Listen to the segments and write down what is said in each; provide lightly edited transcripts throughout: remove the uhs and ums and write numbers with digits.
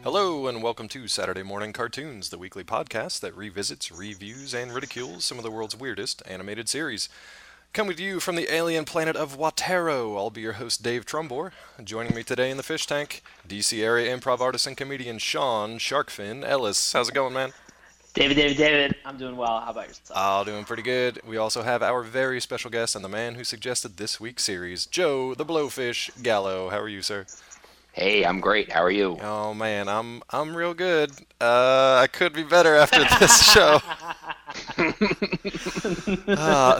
Hello, and welcome to Saturday Morning Cartoons, the weekly podcast that revisits, reviews, and ridicules some of the world's weirdest animated series. Coming to you from the alien planet of Watero, I'll be your host, Dave Trumbore. Joining me today in the fish tank, DC area improv artist and comedian Sean Sharkfin Ellis. How's it going, man? David, I'm doing well. How about yourself? All doing pretty good. We also have our very special guest and the man who suggested this week's series, Joe the Blowfish Gallo. How are you, sir? Hey, I'm great. How are you? Oh man, I'm real good. I could be better after this show.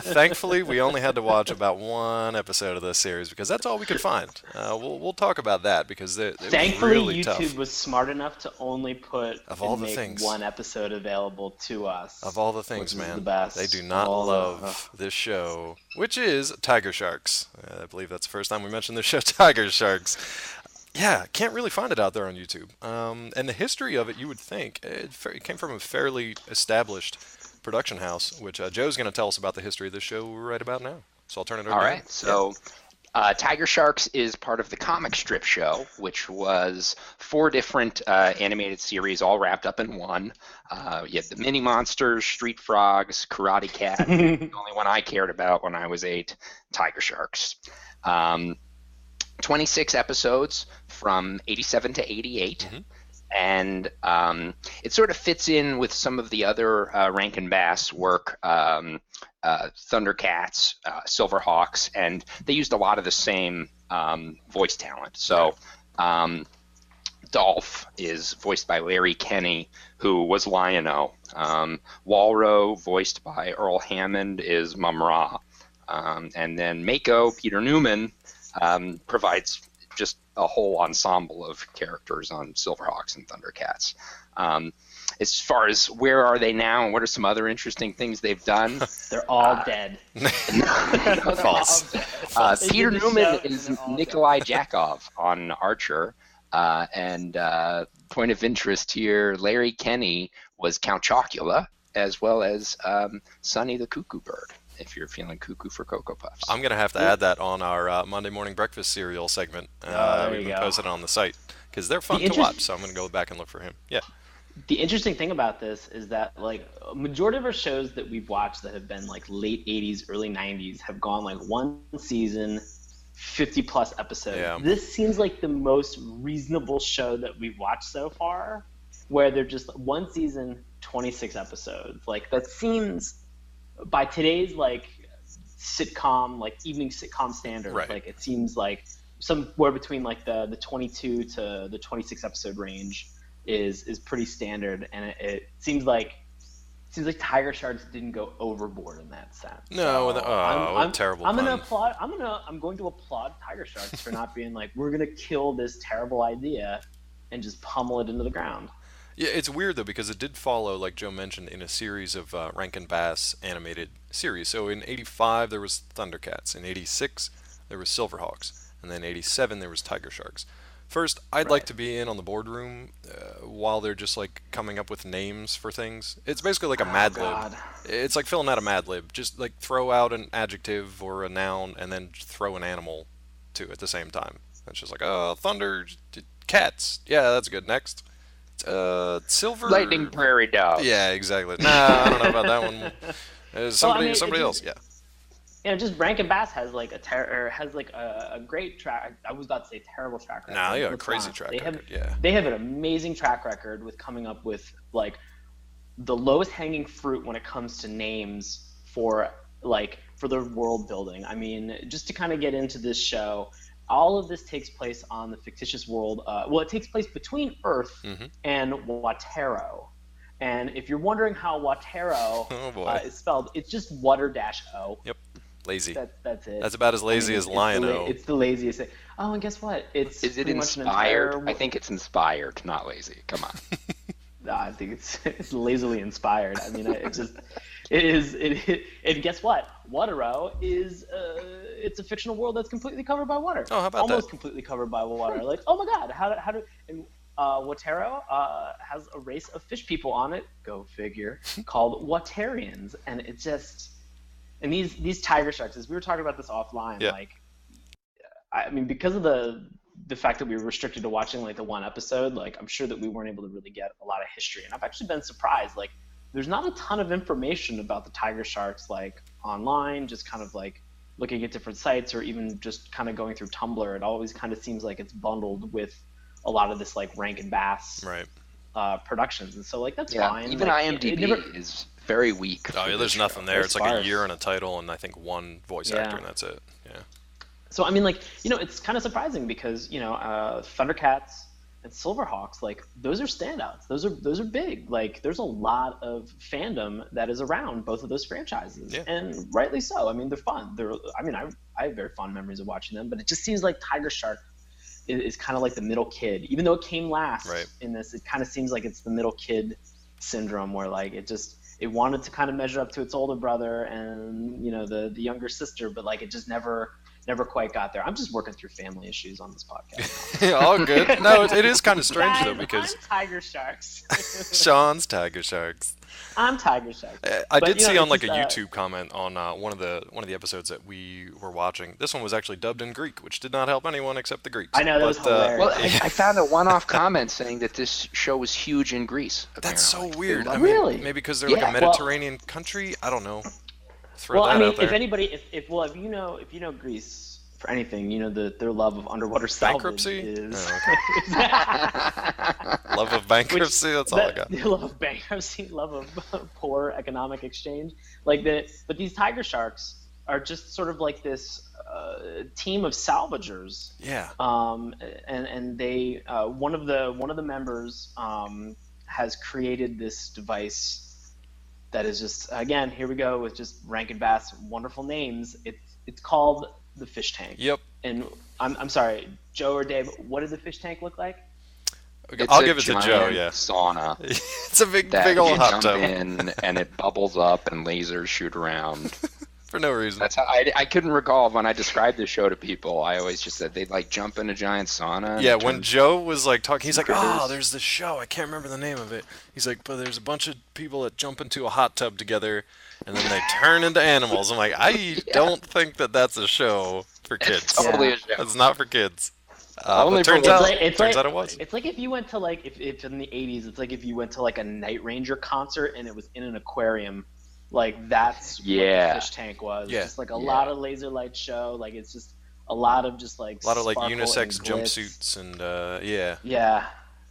Thankfully, we only had to watch about one episode of this series because that's all we could find. We'll talk about that because it was Thankfully, really YouTube tough. was smart enough to only put Of all and the make things. one episode available to us. Of all the which things, is man, the best. they do not All the- love this show, which is TigerSharks. I believe that's the first time we mentioned the show TigerSharks. Yeah, can't really find it out there on YouTube. And the history of it, you would think, it came from a fairly established production house, which Joe's going to tell us about the history of this show right about now. So I'll turn it over All to him. right. So, Tiger Sharks is part of the comic strip show, which was four different animated series all wrapped up in one. You had the Mini Monsters, Street Frogs, Karate Cat. The only one I cared about when I was 8, Tiger Sharks. 26 episodes from 87 to 88. Mhm. And it sort of fits in with some of the other Rankin Bass work, Thundercats, Silverhawks, and they used a lot of the same voice talent. So Dolph is voiced by Larry Kenney, who was Lion-O. Walro, voiced by Earl Hammond, is Mum-Ra. And then Mako, Peter Newman, provides just a whole ensemble of characters on Silverhawks and Thundercats. As far as where are they now and what are some other interesting things they've done, They're all dead. False. They Peter did the Newman show, is and they're all Nikolai Jakov on Archer. And point of interest here, Larry Kenney was Count Chocula, as well as Sonny the Cuckoo Bird, if you're feeling cuckoo for Cocoa Puffs. I'm going to have to add that on our Monday morning breakfast cereal segment. there We've you been go. posting it on the site because they're fun The to watch, so I'm going to go back and look for him. Yeah. The interesting thing about this is that like a majority of our shows that we've watched that have been like late 80s, early 90s have gone like one season, 50 plus episodes. Yeah. This seems like the most reasonable show that we've watched so far, where they're just one season, 26 episodes. Like that seems by today's like sitcom, like evening sitcom standards, Right. like it seems like somewhere between like the 22 to the 26 episode range is pretty standard, and it seems like Tiger Sharks didn't go overboard in that sense. No, So what a terrible I'm pun. I'm going to applaud Tiger Sharks for not being like, we're gonna kill this terrible idea and just pummel it into the ground. Yeah, it's weird though because it did follow, like Joe mentioned, in a series of Rankin Bass animated series. So in '85 there was Thundercats, in '86 there was Silverhawks, and then '87 there was Tiger Sharks. First, I'd like Right. to be in on the boardroom while they're just like coming up with names for things. It's basically like a Mad Lib. God. It's like filling out a Mad Lib. Just like throw out an adjective or a noun and then throw an animal to at the same time. It's just like, thunder, cats. Yeah, that's good. Next. Silver. Lightning Prairie Dog. Yeah, exactly. Nah, I don't know about that one. Somebody, mean, somebody it else. just- Yeah. Just Rankin Bass has like a great track. I was about to say terrible track record. Nah, they got a Let's be crazy honest. track They have, record. Yeah. They have an amazing track record with coming up with like the lowest hanging fruit when it comes to names for their world building. I mean, just to kind of get into this show, all of this takes place on the fictitious world. It takes place between Earth Mhm. and Watero. And if you're wondering how Watero Oh boy. is spelled, it's just Water-O. Yep. Lazy. That's it. That's about as lazy as Lion-O. It's the laziest thing. Oh, and guess what? It's Is it pretty much an inspired? entire- I think it's inspired, not lazy. Come on. I think it's lazily inspired. I mean, it just it is it. And guess what? Watero is it's a fictional world that's completely covered by water. Oh, how about Almost that? completely covered by water. Like, oh my God, how do and Watero has a race of fish people on it. Go figure. Called Waterians, and it's just. And these tiger sharks, as we were talking about this offline, Yeah. like, I mean, because of the the fact that we were restricted to watching like the one episode, like I'm sure that we weren't able to really get a lot of history. And I've actually been surprised. Like, there's not a ton of information about the Tiger Sharks like online, just kind of like looking at different sites or even just kind of going through Tumblr. It always kind of seems like it's bundled with a lot of this like Rankin Bass productions, and so like that's fine. Even like, IMDb is very weak. Oh yeah, there's nothing there. It's like a year and a title and I think one voice actor, and that's it. Yeah. So I mean, like, you know, it's kind of surprising because, you know, Thundercats and Silverhawks, like those are standouts. Those are big. Like there's a lot of fandom that is around both of those franchises, and rightly so. I mean, they're fun. I have very fond memories of watching them, but it just seems like Tiger Shark is kind of like the middle kid, even though it came last in this. It kind of seems like it's the middle kid syndrome, where like it wanted to kind of measure up to its older brother and, you know, the younger sister, but like it just never quite got there. I'm just working through family issues on this podcast. All good. No, it is kind of strange though, because I'm Tiger Sharks. Sean's Tiger Sharks. I'm Tiger Sharks. I did see on like a YouTube comment on one of the episodes that we were watching. This one was actually dubbed in Greek, which did not help anyone except the Greeks. I know, that was hilarious. Well, I found a one-off comment saying that this show was huge in Greece. Apparently. That's so weird. I mean, really? maybe because they're like a Mediterranean country. I don't know. Throw that out there. If anybody, if you know Greece for anything, you know their love of underwater salvage bankruptcy is. Oh, okay. Love of bankruptcy. That's all I got. Love of bankruptcy, love of poor economic exchange. But these Tiger Sharks are just sort of like this team of salvagers. Yeah. And they one of the members has created this device that is just, again, here we go with just Rankin Bass wonderful names. It's called the fish tank. Yep. And I'm sorry, Joe or Dave, what does the fish tank look like? I'll give it to Joe. Yeah. Sauna. It's a big old hot tub. In and it bubbles up and lasers shoot around. For no reason. That's how I couldn't recall when I described the show to people. I always just said they'd like jump in a giant sauna. Yeah, when Joe was like talking, he's like, "Oh, there's this show. I can't remember the name of it." He's like, "But there's a bunch of people that jump into a hot tub together, and then they turn into animals." I'm like, I don't think that's a show for kids. It's totally a show. It's not for kids. Only but turns out it was. It's like if you went to like if in the 80s, it's like if you went to like a Night Ranger concert and it was in an aquarium. Like that's what the fish tank was. Yeah. Just like a lot of laser light show. Like it's just a lot of just like a lot of like unisex jumpsuits and yeah.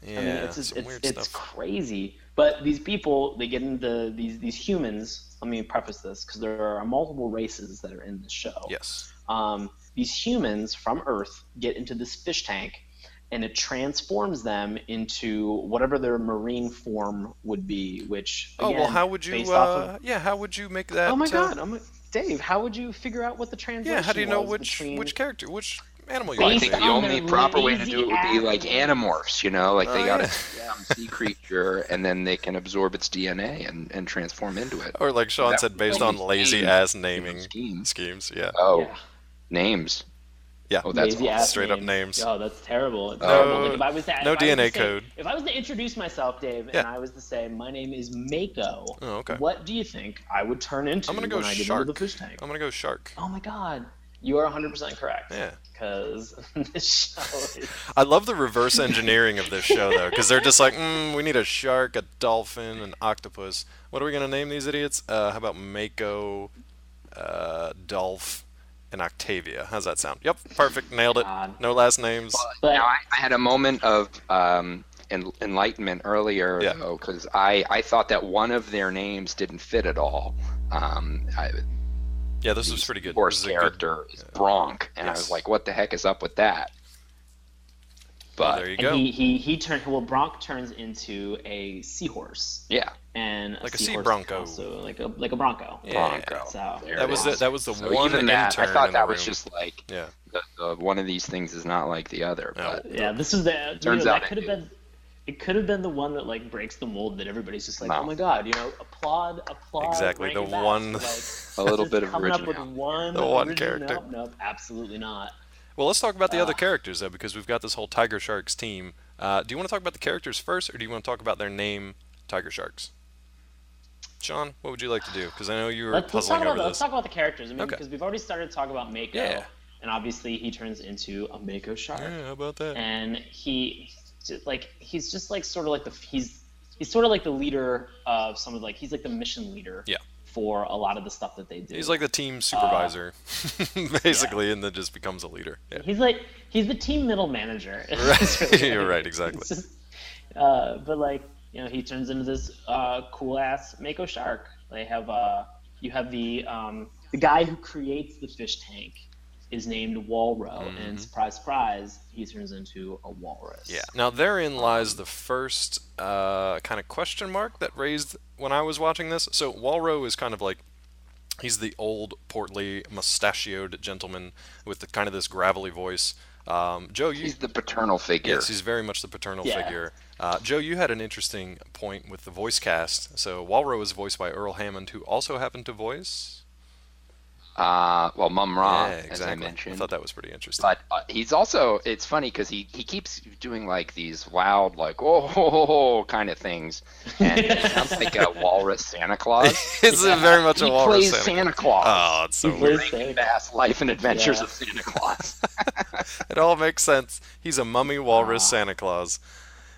I mean, it's crazy. But these people, they get into these humans. Let me preface this because there are multiple races that are in this show. Yes. These humans from Earth get into this fish tank, and it transforms them into whatever their marine form would be. Which again, how would you? How would you make that? Oh my God, Dave, how would you figure out what the translation? Yeah, how do you know which character, which animal you? I think the only proper way to do it would be like animorphs. You know, like they got a sea creature, and then they can absorb its DNA and transform into it. Or like Sean said, based on lazy ass naming schemes. Yeah. Oh, names. Yeah, that's straight up names. Oh, that's terrible. It's terrible. Like, no DNA code. If I was to introduce myself, Dave, and I was to say, my name is Mako, what do you think I would turn into when I get into the fish tank? I'm going to go shark. Oh my God. You are 100% correct. Yeah. Because this show is... I love the reverse engineering of this show, though, because they're just like, we need a shark, a dolphin, an octopus. What are we going to name these idiots? How about Mako, Dolph, and Octavia? How's that sound? Yep, perfect. Nailed it. No last names. Now, I had a moment of enlightenment earlier, though, because I thought that one of their names didn't fit at all. This was pretty good. Horse character is Bronk, and I was like, "What the heck is up with that?" But there you go. Bronk turns into a seahorse. Yeah, and like a sea bronco, also like a bronco. Yeah, bronco. So that was the one even that, I thought that was room. Just like one of these things is not like the other. No. But this is the turns out that could have been. It could have been the one that like breaks the mold that everybody's just like, oh my God, applaud. Exactly, the one. Like, a little bit of coming original. up with one. The one character. Nope, absolutely not. Well, let's talk about the other characters though, because we've got this whole Tiger Sharks team. Do you want to talk about the characters first, or do you want to talk about their name, Tiger Sharks? Sean, what would you like to do? Because I know you were puzzling over this. Let's talk about the characters. I mean, because we've already started to talk about Mako. Yeah. and obviously he turns into a mako shark. Yeah, how about that? And he's just like sort of like he's sort of like the leader of some of he's like the mission leader. Yeah. For a lot of the stuff that they do. He's like the team supervisor, basically, and then just becomes a leader. Yeah. He's the team middle manager. Right. You're right, exactly. Just, but he turns into this cool ass mako shark. They have you have the guy who creates the fish tank is named Walro, and surprise, surprise, he turns into a walrus. Yeah. Now therein lies the first kind of question mark that raised when I was watching this. So Walro is kind of like, he's the old, portly, mustachioed gentleman with the kind of this gravelly voice. Joe, he's the paternal figure. Yes, he's very much the paternal figure. Joe, you had an interesting point with the voice cast. So Walro is voiced by Earl Hammond, who also happened to voice Mum Ra, exactly. as I mentioned. I thought that was pretty interesting. But he's also, it's funny because he keeps doing like these loud, like, oh, kind of things. And it sounds like a walrus Santa Claus. It's very much a walrus He plays Santa Claus. Oh, it's so weird. Rankin Bass, Life and Adventures of Santa Claus. It all makes sense. He's a mummy walrus Santa Claus.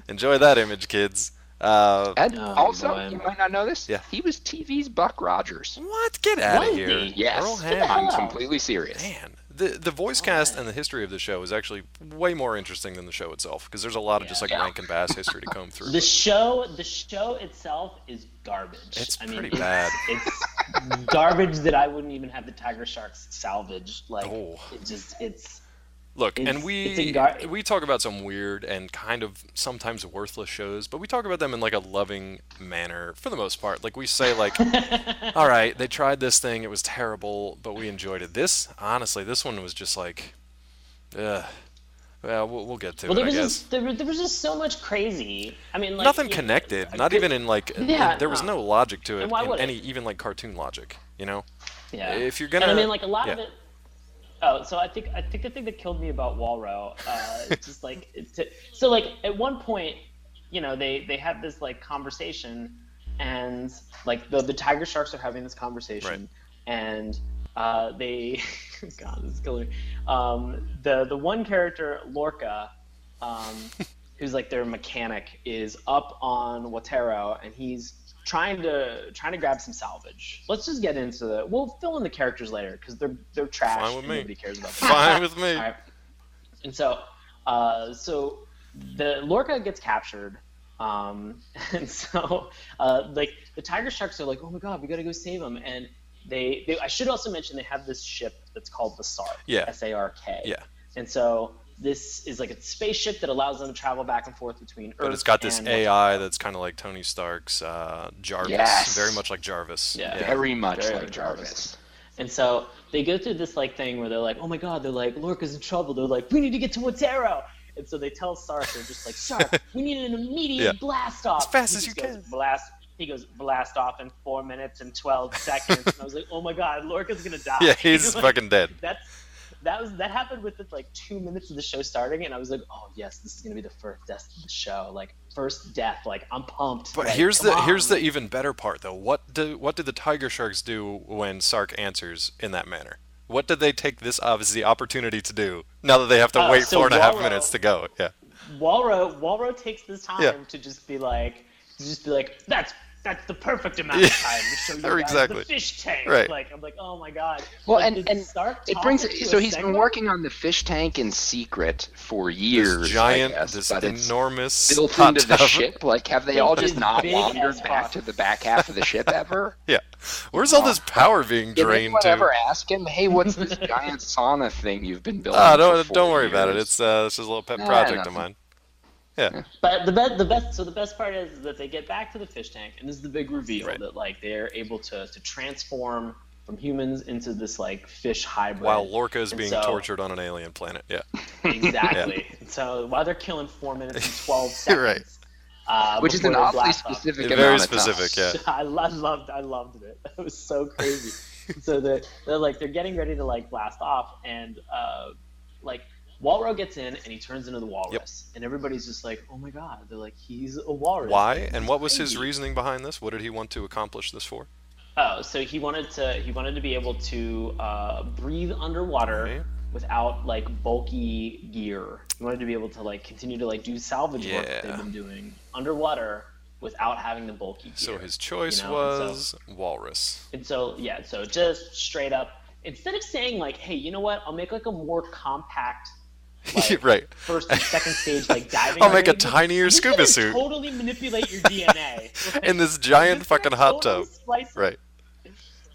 Enjoy that image, kids. And also, you might not know this, he was TV's Buck Rogers. What? Get out of here. Yes, Earl Hammond. I'm completely serious. Man, the voice cast and the history of the show is actually way more interesting than the show itself, because there's a lot of just like Rankin Bass history to comb through. The show itself is garbage. It's pretty bad. It's garbage that I wouldn't even have the TigerSharks salvage. Look, and we talk about some weird and kind of sometimes worthless shows, but we talk about them in like a loving manner for the most part. Like we say, like, all right, they tried this thing, it was terrible, but we enjoyed it. Honestly, this one was just like, well, we'll get to it, I guess. There was just so much crazy. I mean, like, nothing connected. Not even in like. There was no logic to it. In any even like cartoon logic. You know. Yeah. If you're gonna. And I mean, like a lot of it. Oh, so I think the thing that killed me about Walro, is just like so like at one point, they have this like conversation, and like the TigerSharks are having this conversation, and they God, this is killing me. The one character, Lorca, who's like their mechanic, is up on Watero, and he's trying to grab some salvage. Let's just get into it. We'll fill in the characters later because they're trash. Fine with and me. Nobody cares about them. Fine with me. All right. And so the Lorca gets captured, and so like the TigerSharks are like, oh my god, we gotta go save him. And they I should also mention they have this ship that's called the Sark. S-A-R-K. Yeah. And so this is like a spaceship that allows them to travel back and forth between Earth. But it's got this and AI that's kind of like Tony Stark's Jarvis. Yes. Very much like Jarvis. Yeah. Very much like Jarvis. And so they go through this like thing where they're like, oh my god, they're like, Lorca's in trouble. They're like, we need to get to Watero. And so they tell Sark, they're just like, Sark, we need an immediate blast off. As fast as you can. He goes, blast off in 4 minutes and 12 seconds. And I was like, oh my god, Lorca's gonna die. Yeah, he's like, fucking dead. That happened within like 2 minutes of the show starting, and I was like, oh yes, this is gonna be the first death of the show. Like first death. Like I'm pumped. But like, here's the even better part though. What did the TigerSharks do when Sark answers in that manner? What did they take this as the opportunity to do now that they have to wait 4.5 minutes to go? Yeah. Walro takes this time to just be like, that's the perfect amount of time to show you guys the fish tank. Right. Like I'm like, oh my god. Well, like, and it brings it. So he's been working on the fish tank in secret for years. This giant, I guess, this but enormous built hot into the tub. ship. Like, have they all just not big wandered as back fuck. to the back half of the ship ever? Yeah. Where's all this power being Did drained anyone to? ever ask him, hey, what's this giant sauna thing you've been building? Don't worry about it. It's just a little pet project of mine. Yeah. But the best part is that they get back to the fish tank, and this is the big reveal that like they're able to transform from humans into this like fish hybrid. While Lorca is being tortured on an alien planet. Yeah. Exactly. And so while they're killing 4 minutes and 12 seconds. Which is an before they oddly blast off. specific Very amount of specific, time. yeah. I loved it. It was so crazy. So they're getting ready to like blast off, and like Walro gets in and he turns into the walrus, and everybody's just like, oh my god, they're like, he's a walrus. Why? And what was his reasoning behind this? What did he want to accomplish this for? Oh, so he wanted to be able to breathe underwater without like bulky gear. He wanted to be able to like continue to like do salvage work that they've Yeah. been doing underwater without having the bulky gear. So his choice you know? was walrus. And so yeah, so just straight up, instead of saying like, hey, you know what? I'll make like a more compact, like Right. first and second stage like diving. I'll make a rig. tinier I'm just scuba gonna suit Totally manipulate your DNA in this giant just gonna fucking hot totally tub. splice it. Right.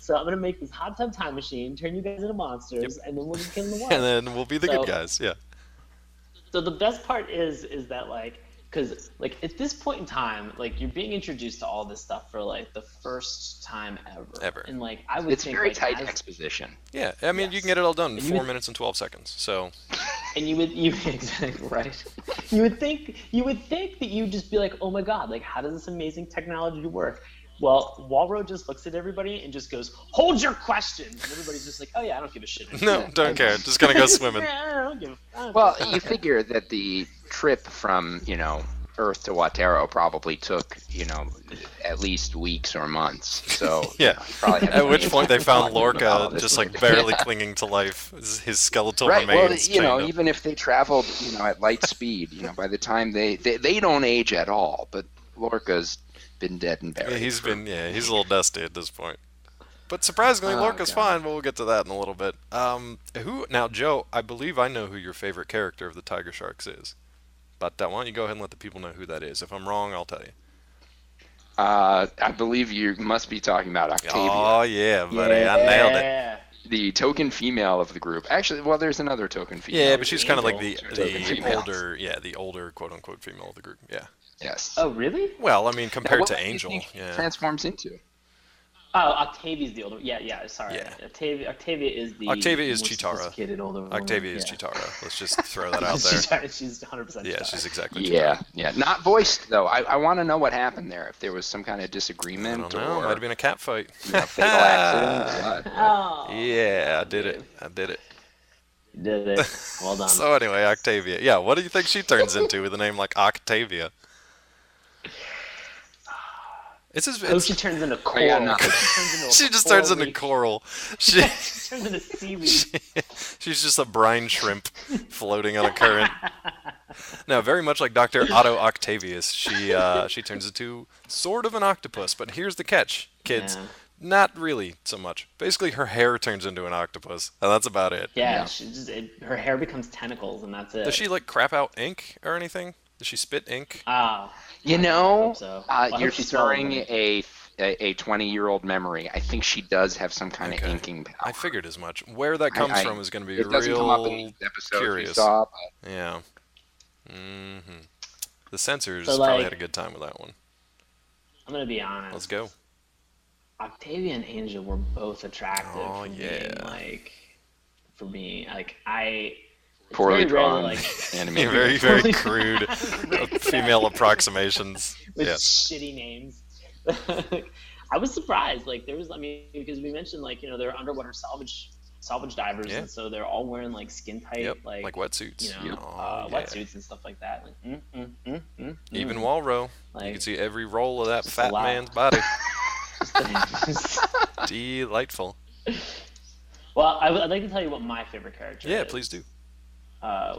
So I'm gonna make this hot tub time machine, turn you guys into monsters, and then we'll just kill them in the water. And then we'll be the So- good guys. Yeah. So the best part is that like, because like at this point in time, like you're being introduced to all this stuff for like the first time ever. And like I would It's think very like, tight as- exposition. Yeah. I mean, you Yes. can get it all done in And you 4 would- minutes and 12 seconds. So And you exactly right. You would think that you'd just be like, oh my god, like how does this amazing technology work? Well, Walro just looks at everybody and just goes, hold your questions, and everybody's just like, oh yeah, I don't give a shit. no, don't care. Just gonna go swimming. I don't give a Well, you figure that the trip from, Earth to Watero probably took, at least weeks or months. So Yeah. probably had At which plenty of point they time found talking about all Lorca this just stuff. like barely clinging to life. His skeletal Right. Well, remains. chained up. even if they traveled, at light speed, by the time they don't age at all. But Lorca's been dead and buried. Yeah, he's a little dusty at this point. But surprisingly, Oh, Lorca's God. fine, but we'll get to that in a little bit. Now, Joe, I believe I know who your favorite character of the TigerSharks is. But why don't you go ahead and let the people know who that is? If I'm wrong, I'll tell you. I believe you must be talking about Octavia, Oh, yeah, buddy. I nailed it. Yeah. the token female of the group. Actually, well, there's another token female. Yeah, but she's kind of like the Token female. the older quote-unquote female of the group. Yeah. Yes. Oh really? Well, I mean, compared What to do you Angel, think yeah. transforms into. Oh, Octavia's the older. Yeah. Sorry. Yeah. Octavia is the. Octavia is more Chitara. sophisticated older woman. Octavia is Yeah. Chitara. Let's just throw that out there. She's 100% Yeah, Chitara. she's exactly Yeah, Chitara. Not voiced though. I want to know what happened there. If there was some kind of I disagreement don't know. or Might have been a cat fight. fatal accident. Or what. Oh. Yeah, I did it. You did it. Well done. So anyway, Octavia. Yeah, what do you think she turns into with a name like Octavia? She turns into coral. yeah, no. She just turns into coral. She, She turns into seaweed. she's just a brine shrimp floating on a current. No, very much like Dr. Otto Octavius. She turns into sort of an octopus, but here's the catch, kids. Yeah. Not really so much. Basically, her hair turns into an octopus, and that's about it. Yeah, she just her hair becomes tentacles, and that's it. Does she like crap out ink or anything? Does she spit ink? You know, hope so. I hope you're she smells throwing it. a 20-year-old memory. I think she does have some kind Okay. of inking power. I figured as much. Where that comes from is going to be It doesn't come up in real these episodes curious. we saw. Yeah. The censors So, probably like- had a good time with that one. I'm gonna be honest. Let's go. Octavia and Angel were both attractive. Oh, yeah. For being like I. it's Poorly very rare, drawn, like, animated. Very, very crude female approximations. with Yeah. shitty names. I was surprised. Like there was, because we mentioned they're underwater salvage divers, Yeah. and so they're all wearing like skin tight, Yep. like Wetsuits. Yep. Oh, yeah. wetsuits and stuff like that. Like, Even Walro. You Like, can see every roll of that just fat a lot. man's body. Delightful. Well, I'd like to tell you what my favorite character Yeah, is. please do.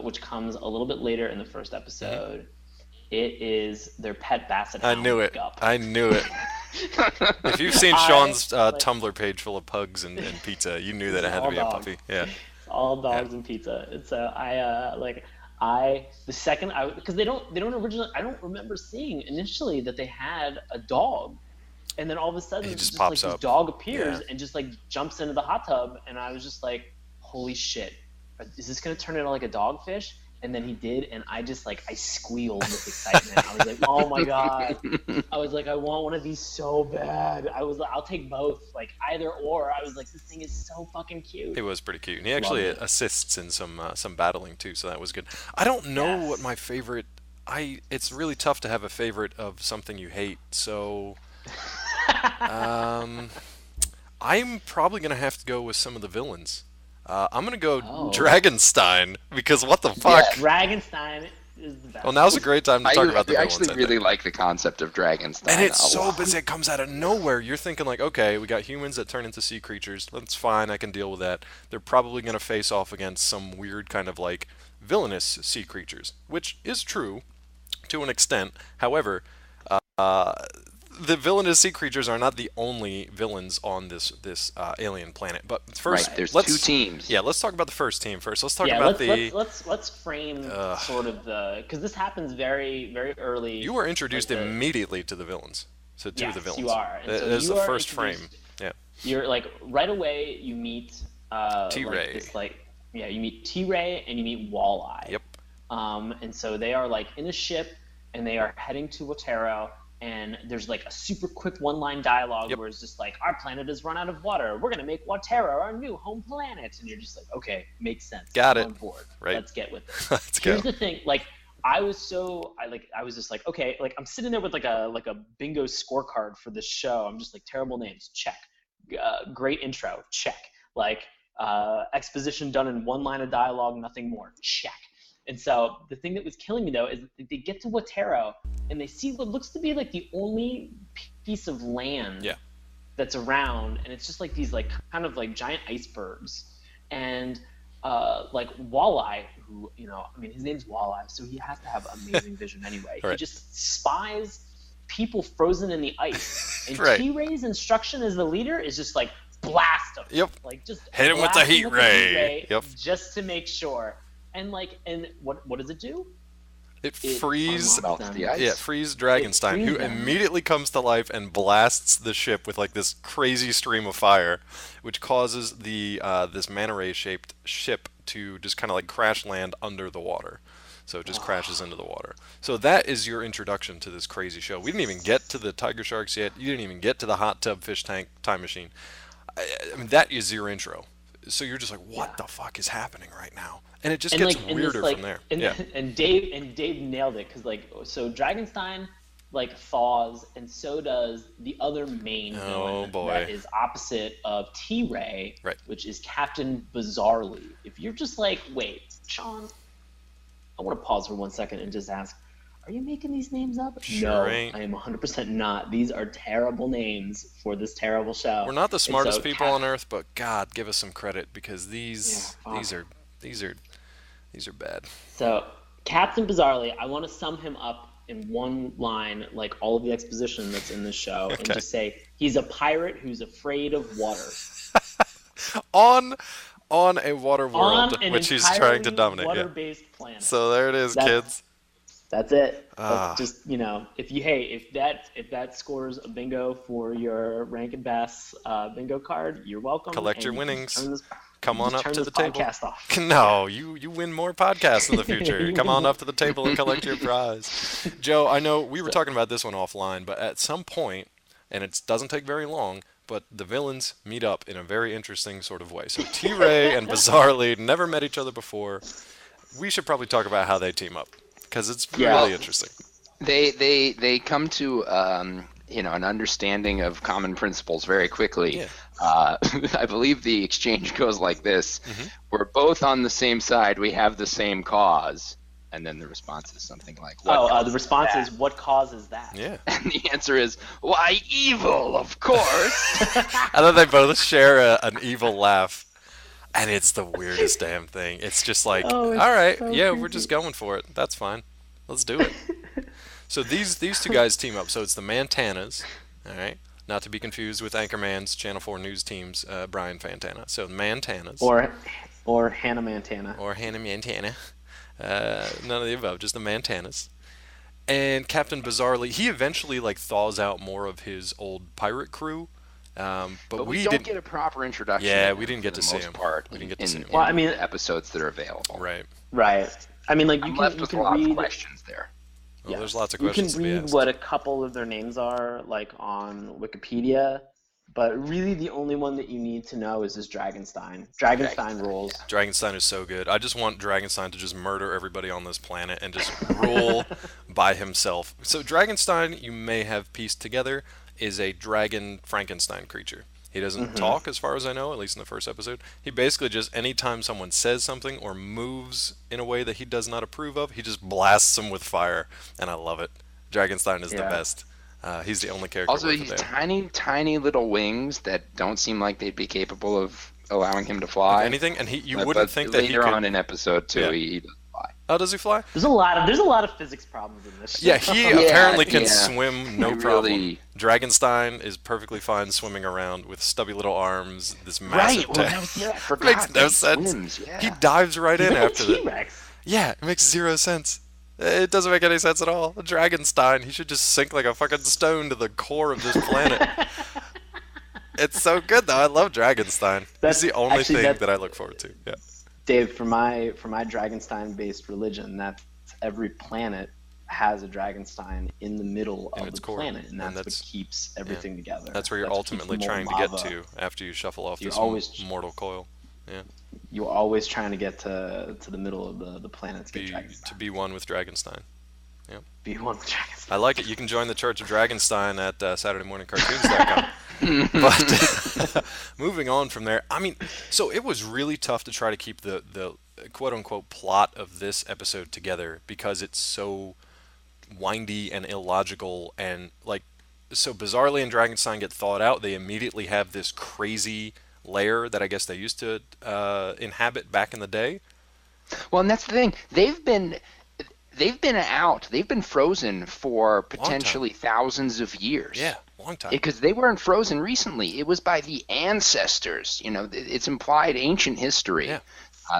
Which comes a little bit later in the first episode. It is their pet basset I hound, knew it. Gup. I knew it. If you've seen I- Sean's like- Tumblr page full of pugs and pizza, you knew that it had to be a all puppy. Yeah. It's all dogs and pizza. And so because they don't originally, I don't remember seeing initially that they had a dog, and then all of a sudden He just just pops like up. this dog appears Yeah. and just like jumps into the hot tub, and I was just like, holy shit, is this gonna turn into like a dogfish? And then he did, and I just like I squealed with excitement. I was like, oh my god! I was like, I want one of these so bad. I was like, I'll take both, like either or. I was like, this thing is so fucking cute. It was pretty cute. And he actually Loved it. assists in some battling too, so that was good. I don't know Yes. what my favorite. It's really tough to have a favorite of something you hate. So, I'm probably gonna have to go with some of the villains. I'm gonna go Oh. Dragonstein because what the fuck? Dragonstein is the best. Well, now's a great time to talk about the I villains. actually really like the concept of Dragonstein. And it's a so lot. busy, it comes out of nowhere. You're thinking like, okay, we got humans that turn into sea creatures. That's fine, I can deal with that. They're probably going to face off against some weird kind of like villainous sea creatures, which is true to an extent. However, uh, the villainous sea creatures are not the only villains on this alien planet. But first, Right, there's let's, two teams. Yeah, let's talk about the first team first. Let's talk Yeah, about let's frame sort of because this happens very very early. You were introduced like immediately to the villains. So to yes, the villains. you are. And so That is you the are first frame. introduced- Yeah. You're like right away you meet T-Ray. You meet T-Ray and you meet Walleye. Yep. And so they are like in a ship and they are heading to Otero. And there's like a super quick one-line dialogue where it's just like, our planet has run out of water. We're gonna make Watero our new home planet. And you're just like, okay, makes sense. Got I'm it. on board. Right. Let's get with it. Let's Here's go. the thing, like I was just like, okay, like I'm sitting there with like a bingo scorecard for this show. I'm just like, terrible names, check. Great intro, check. Like exposition done in one line of dialogue, nothing more, check. And so the thing that was killing me though is they get to Watero and they see what looks to be like the only piece of land that's around, and it's just like these like kind of like giant icebergs. And like Walleye, who I mean his name's Walleye, so he has to have amazing vision anyway. Right. He just spies people frozen in the ice, and Right. T-Ray's instruction as the leader is just like blast them. Yep. Like just Hit him with the blast heat ray. Yep. Just to make sure. And what does it do? It frees Melts the ice. Yeah, it frees Dragonstein, frees who them. immediately comes to life and blasts the ship with like this crazy stream of fire, which causes the this manta ray shaped ship to just kind of like crash land under the water. So it just crashes into the water. So that is your introduction to this crazy show. We didn't even get to the TigerSharks yet. You didn't even get to the hot tub fish tank time machine. I mean, that is your intro. So you're just like, what the fuck is happening right now? And it just gets weirder from there. And Dave nailed it, because like, so Dragonstein like thaws, and so does the other main villain that is opposite of T-Ray, Right. which is Captain Bizarrely. If you're just like, wait, Sean, I want to pause for 1 second and just ask, are you making these names up? Sure No, ain't. I am 100% not. These are terrible names for this terrible show. We're not the smartest so people on earth, but God, give us some credit, because these are bad. So Captain Bizarrely, I want to sum him up in one line, like all of the exposition that's in this show, and just say he's a pirate who's afraid of water. on a water world, on an which he's trying to entirely dominate. water-based planet. So there it is, kids. That's it. That's just, if that scores a bingo for your Rankin Bass bingo card, you're welcome. Collect your winnings. Come on up to the table. Off. No, you win more podcasts in the future. Come on up to the table and collect your prize. Joe, I know we were talking about this one offline, but at some point, and it doesn't take very long, but the villains meet up in a very interesting sort of way. So T-Ray and Bizarrely never met each other before. We should probably talk about how they team up, because it's really interesting. They come to an understanding of common principles very quickly. Yeah. I believe the exchange goes like this: we're both on the same side. We have the same cause. And then the response is something like, the response is, what causes that? Yeah. And the answer is, why, evil, of course. And then they both share an evil laugh. And it's the weirdest damn thing. It's just like, all right, so yeah, creepy. we're just going for it. That's fine. Let's do it. So these two guys team up. So it's the Mantanas, all right? Not to be confused with Anchorman's Channel 4 News team's Brian Fantana. So Mantanas. Or Hannah Montana. Or Hannah Montana. None of the above, just the Mantanas. And Captain Bizarrely, he eventually like thaws out more of his old pirate crew. But we don't didn't get a proper introduction. Yeah, we didn't get for to the see most him. part. We didn't get to see him. Well, I mean, the episodes that are available. Right. I mean, like I'm you left can with a lot read. of questions there. Well, there's lots of questions You to can be read asked. what a couple of their names are, like on Wikipedia, but really the only one that you need to know is this Dragonstein. Dragonstein rules. Dragonstein is so good. I just want Dragonstein to just murder everybody on this planet and just rule by himself. So Dragonstein, you may have pieced together, is a dragon Frankenstein creature. He doesn't talk, as far as I know, at least in the first episode. He basically just, anytime someone says something or moves in a way that he does not approve of, he just blasts them with fire, and I love it. Dragonstein is the best. He's the only character. Also, he's tiny little wings that don't seem like they'd be capable of allowing him to fly. Anything, and you wouldn't think that he could. Later on in episode 2, he does fly. Oh, does he fly? There's a lot of physics problems in this show. Yeah, he apparently can swim no problem. Really... Dragonstein is perfectly fine swimming around with stubby little arms, this massive tank. Makes no sense. Swims, He dives right in after that. T-Rex. Yeah, it makes zero sense. It doesn't make any sense at all. Dragonstein, he should just sink like a fucking stone to the core of this planet. It's so good, though. I love Dragonstein. That's the only thing that I look forward to. Yeah. Dave, for my Dragonstein-based religion, that's every planet has a Dragonstein in the middle of the planet, and that's what keeps everything together. That's where you're ultimately trying to get to after you shuffle off this mortal coil. Yeah. You're always trying to get to the middle of the planet to be one with Dragonstein. Yeah. Be one with Dragonstein. I like it. You can join the Church of Dragonstein at SaturdayMorningCartoons.com. But moving on from there, I mean, so it was really tough to try to keep the quote-unquote plot of this episode together because it's so windy and illogical, and like, so Bizarrely and Dragonstein get thawed out. They immediately have this crazy lair that I guess they used to inhabit back in the day. Well, and that's the thing. They've been frozen for potentially thousands of years. Yeah, long time. Because they weren't frozen recently. It was by the ancestors. You know, it's implied ancient history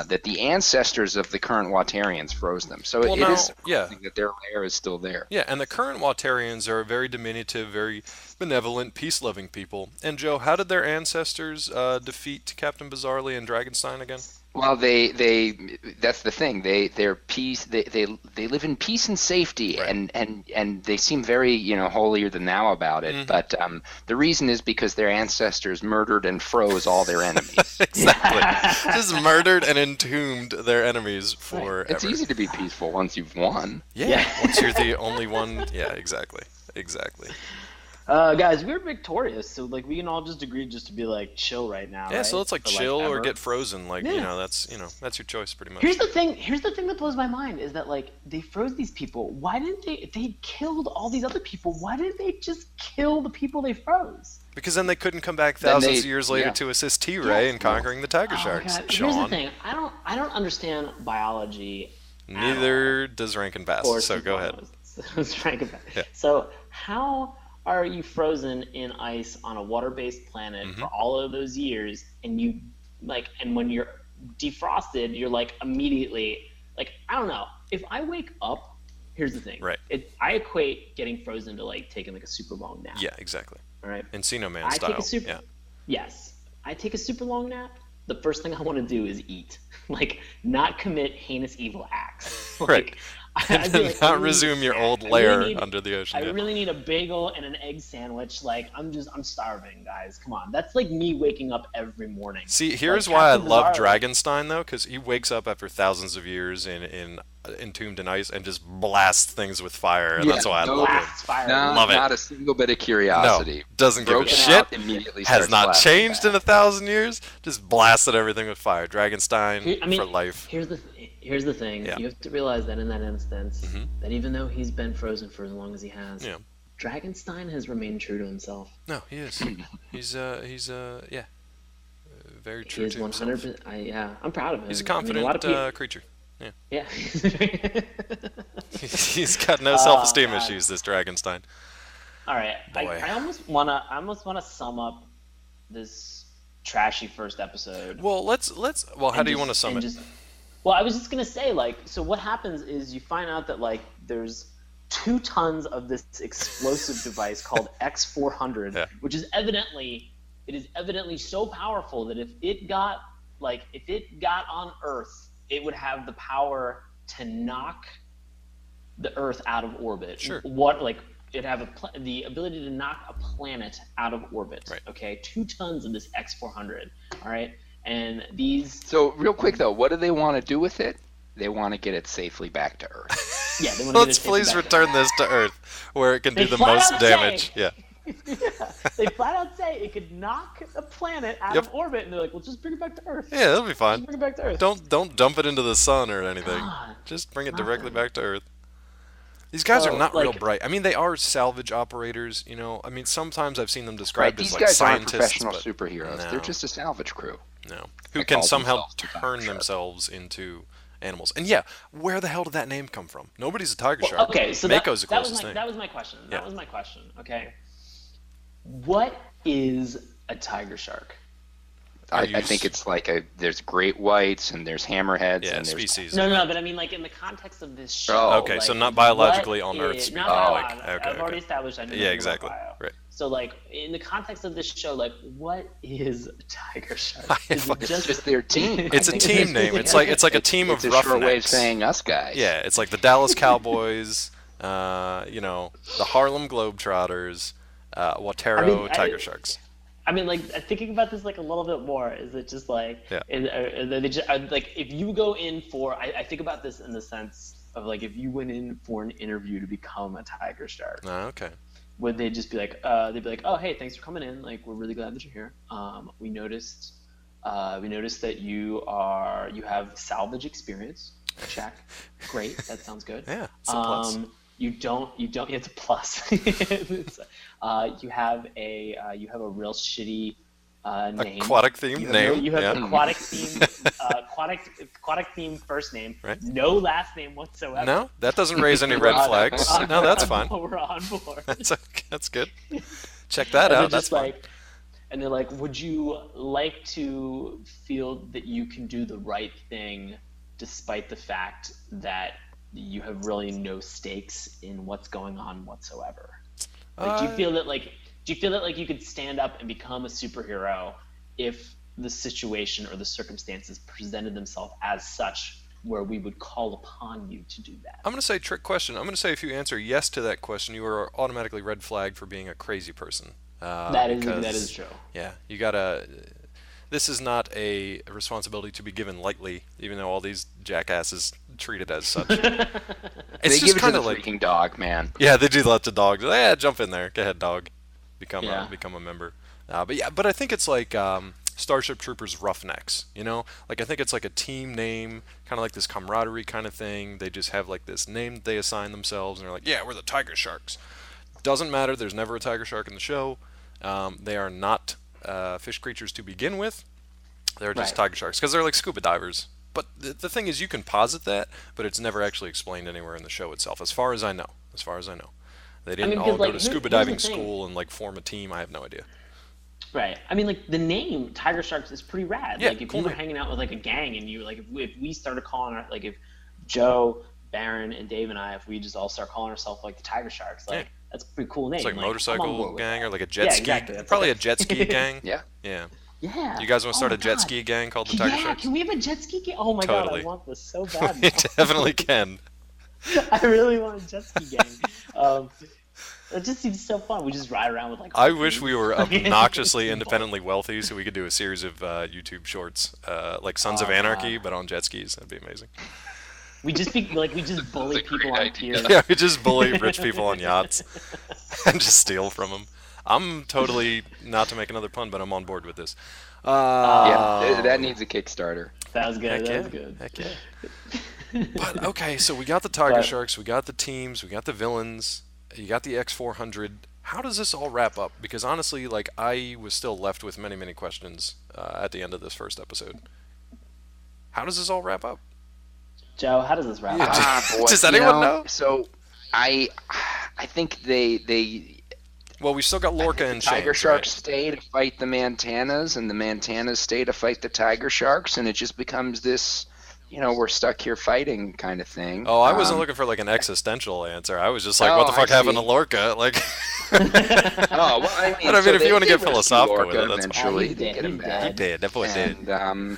that the ancestors of the current Watarians froze them. So it is surprising that their lair is still there. Yeah, and the current Watarians are very diminutive, very benevolent, peace-loving people. And Joe, how did their ancestors defeat Captain Bizarrely and Dragonstein again? Well, that's the thing. They live in peace and safety, right. and they seem very holier than thou about it. Mm-hmm. But the reason is because their ancestors murdered and froze all their enemies. Exactly, just murdered and entombed their enemies forever. It's easy to be peaceful once you've won. Yeah. Once you're the only one. Yeah, exactly. Guys, we're victorious, so like we can all just agree just to be like chill right now. Yeah, right? so let's like chill or get frozen. Like that's your choice pretty much. Here's the thing that blows my mind is that like they froze these people. Why didn't they killed all these other people? Why didn't they just kill the people they froze? Because then they couldn't come back thousands of years later to assist T-Ray in conquering the TigerSharks. Here's the thing. I don't understand biology. Neither does Rankin Bass. So go ahead. Rankin Bass. Yeah. So how are you frozen in ice on a water-based planet for all of those years, and when you're defrosted, you're like immediately like, I don't know. If I wake up, here's the thing. Right. I equate getting frozen to like taking like a super long nap. Yeah, exactly. All right. Encino Man style. Yes. I take a super long nap. The first thing I want to do is eat, like not commit heinous evil acts. Like, right. And not resume your old lair under the ocean. I really need a bagel and an egg sandwich. Like I'm starving, guys. Come on, that's like me waking up every morning. See, here's why I love Dragonstein though, because he wakes up after thousands of years entombed in ice and just blasts things with fire, and that's why I love it. Love it. Not a single bit of curiosity. No, doesn't give a shit. Has not changed in 1,000 years. Just blasted everything with fire. Dragonstein for life. Here's the thing. You have to realize that in that instance, that even though he's been frozen for as long as he has, Dragonstein has remained true to himself. No, he is. He's very true to himself. 100%. I'm proud of him. He's a confident creature. Yeah. He's got no self-esteem issues, this Dragonstein. All right. I almost wanna sum up this trashy first episode. Well, how do you want to sum it? Well, I was just gonna say, like, so what happens is you find out that like there's 2 tons of this explosive device called X400, which is evidently so powerful that if it got on Earth, it would have the power to knock the Earth out of orbit. Sure. It'd have the ability to knock a planet out of orbit. Right. Okay, 2 tons of this X400. All right. And these. So real quick though, what do they want to do with it? They want to get it safely back to Earth. Yeah, they want to Let's please return this to Earth, where it can do the most damage. Yeah. Yeah, they flat out say it could knock a planet out of orbit, and they're like, "Well, just bring it back to Earth." Yeah, that'll be fine. Just bring it back to Earth. Don't dump it into the sun or anything. God, Just bring it directly nothing. back to Earth. These guys are So, not real like- bright. I mean, they are salvage operators, you know. I mean, sometimes I've seen them Right, described these as like guys aren't scientists, professional but superheroes. no, They're just a salvage crew. no, who They can call somehow themselves the turn Tiger Shark. themselves into animals. And yeah, where the hell did that name come from? Nobody's a tiger shark. Okay, so Mako's the that was closest my thing. that was my question. Yeah. That was my question. Okay, what is a tiger shark? I think it's like there's great whites and there's hammerheads Yeah, and there's species. No, but I mean, like in the context of this show. Oh, okay, like, so not biologically what on Earth is- species. Not Oh, biologically. okay, okay, I've already okay. established I know Yeah, nothing exactly. about bio. Right. So, like, in the context of this show, like, what is a tiger shark? I Is it fucking- It's just their team. It's I a think team name. It's like a team of it's a short way of roughnecks. saying us guys. Yeah, it's like the Dallas Cowboys, you know, the Harlem Globetrotters, Watero Tiger Sharks. I mean, like, thinking about this like a little bit more, is it just like, Yeah. like if you go in for, I think about this in the sense of like if you went in for an interview to become a tiger shark, Okay. would they just be like, oh, hey, thanks for coming in. Like, we're really glad that you're here. We noticed that you have salvage experience. Check. Great. That sounds good. Yeah, it's a plus. You don't. It's a plus. It's, you have a real shitty name. Aquatic themed name. You have yeah. an aquatic theme first name. Right. No last name whatsoever. No, that doesn't raise any red flags. No, that's fine. We're on board. That's good. Check that And out. they're That's just fine. like, and they're like, would you like to feel that you can do the right thing despite the fact that you have really no stakes in what's going on whatsoever? Like, do you feel that you could stand up and become a superhero if the situation or the circumstances presented themselves as such where we would call upon you to do that? I'm going to say trick question. I'm going to say if you answer yes to that question, you are automatically red flagged for being a crazy person. That because- is true. Yeah, you gotta. This is not a responsibility to be given lightly, even though all these jackasses treat it as such. They It's give just it to kind the of like, freaking dog, man. yeah, they do let the dogs. Yeah, jump in there. Go ahead, dog. Become Yeah. a member. But I think it's like Starship Troopers Roughnecks. You know, like I think it's like a team name, kind of like this camaraderie kind of thing. They just have like this name that they assign themselves, and they're like, yeah, we're the Tiger Sharks. Doesn't matter. There's never a tiger shark in the show. They are not fish creatures to begin with. They're just Right. tiger sharks because they're like scuba divers. But the thing is, you can posit that, but it's never actually explained anywhere in the show itself, as far as I know. They didn't mean, all 'cause, go like, to here's scuba the diving thing. school and like form a team. I have no idea. Right. I mean, like, the name Tiger Sharks is pretty rad. Yeah, like, if cool you were name. hanging out with like a gang and you like, if we started calling our, like, if Joe, Baron, and Dave and I, if we just all start calling ourselves like the Tiger Sharks, like, Yeah. that's a pretty cool name. It's like I'm on motorcycle board with gang that. or like a jet Yeah, ski. exactly. That's Probably like a jet ski gang. Yeah. Yeah. Yeah. You guys want to start Oh a jet my ski God. gang called the Tiger Yeah, Sharks? can we have a jet ski gang? Oh my god, Totally. I want this so bad. You now. definitely can. I really want a jet ski gang. It just seems so fun. We just ride around with like. I wish we were Like, obnoxiously independently wealthy so we could do a series of YouTube shorts, like Sons of Oh, Anarchy, God. but on jet skis. That'd be amazing. We just bully a people great on idea. piers. Yeah, we just bully rich people on yachts and just steal from them. I'm totally, not to make another pun, but I'm on board with this. Yeah, that needs a Kickstarter. That was good. Heck That yeah. was good. Heck yeah. But okay, so we got the Tiger But- Sharks, we got the teams, we got the villains, you got the X400. How does this all wrap up? Because honestly, like I was still left with many, many questions at the end of this first episode. How does this all wrap up? Joe, how does this wrap Yeah, up? Boy, Does you anyone know? So, I think they Well, we still got Lorca and Tiger Shames, Sharks right? stay to fight the Mantanas, and the Mantanas stay to fight the Tiger Sharks, and it just becomes this, we're stuck here fighting kind of thing. Oh, I wasn't looking for like an existential answer. I was just like, Oh, what the fuck I happened to see. Lorca? Like, Oh, well, I mean, But I mean, if they- you wanna they get rescue philosophical with Lorca it, that's fine. eventually. He's They dead, get him he's back. he did. That boy did. And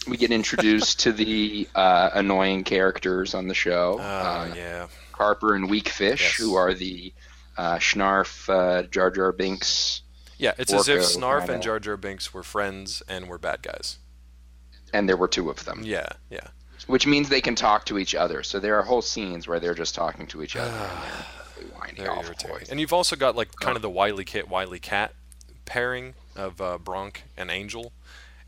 we get introduced to the annoying characters on the show. Yeah. Carper and Weakfish, Yes. who are the Schnarf, Jar Jar Binks, Yeah, it's as if Lorca, Snarf kinda. and Jar Jar Binks were friends and were bad guys. and there were two of them. Yeah, yeah. Which means they can talk to each other. So there are whole scenes where they're just talking to each other. and they whiny Very off irritating. voice. And you've also got like kind of the Wily Kit, Wily Cat pairing of Bronk and Angel.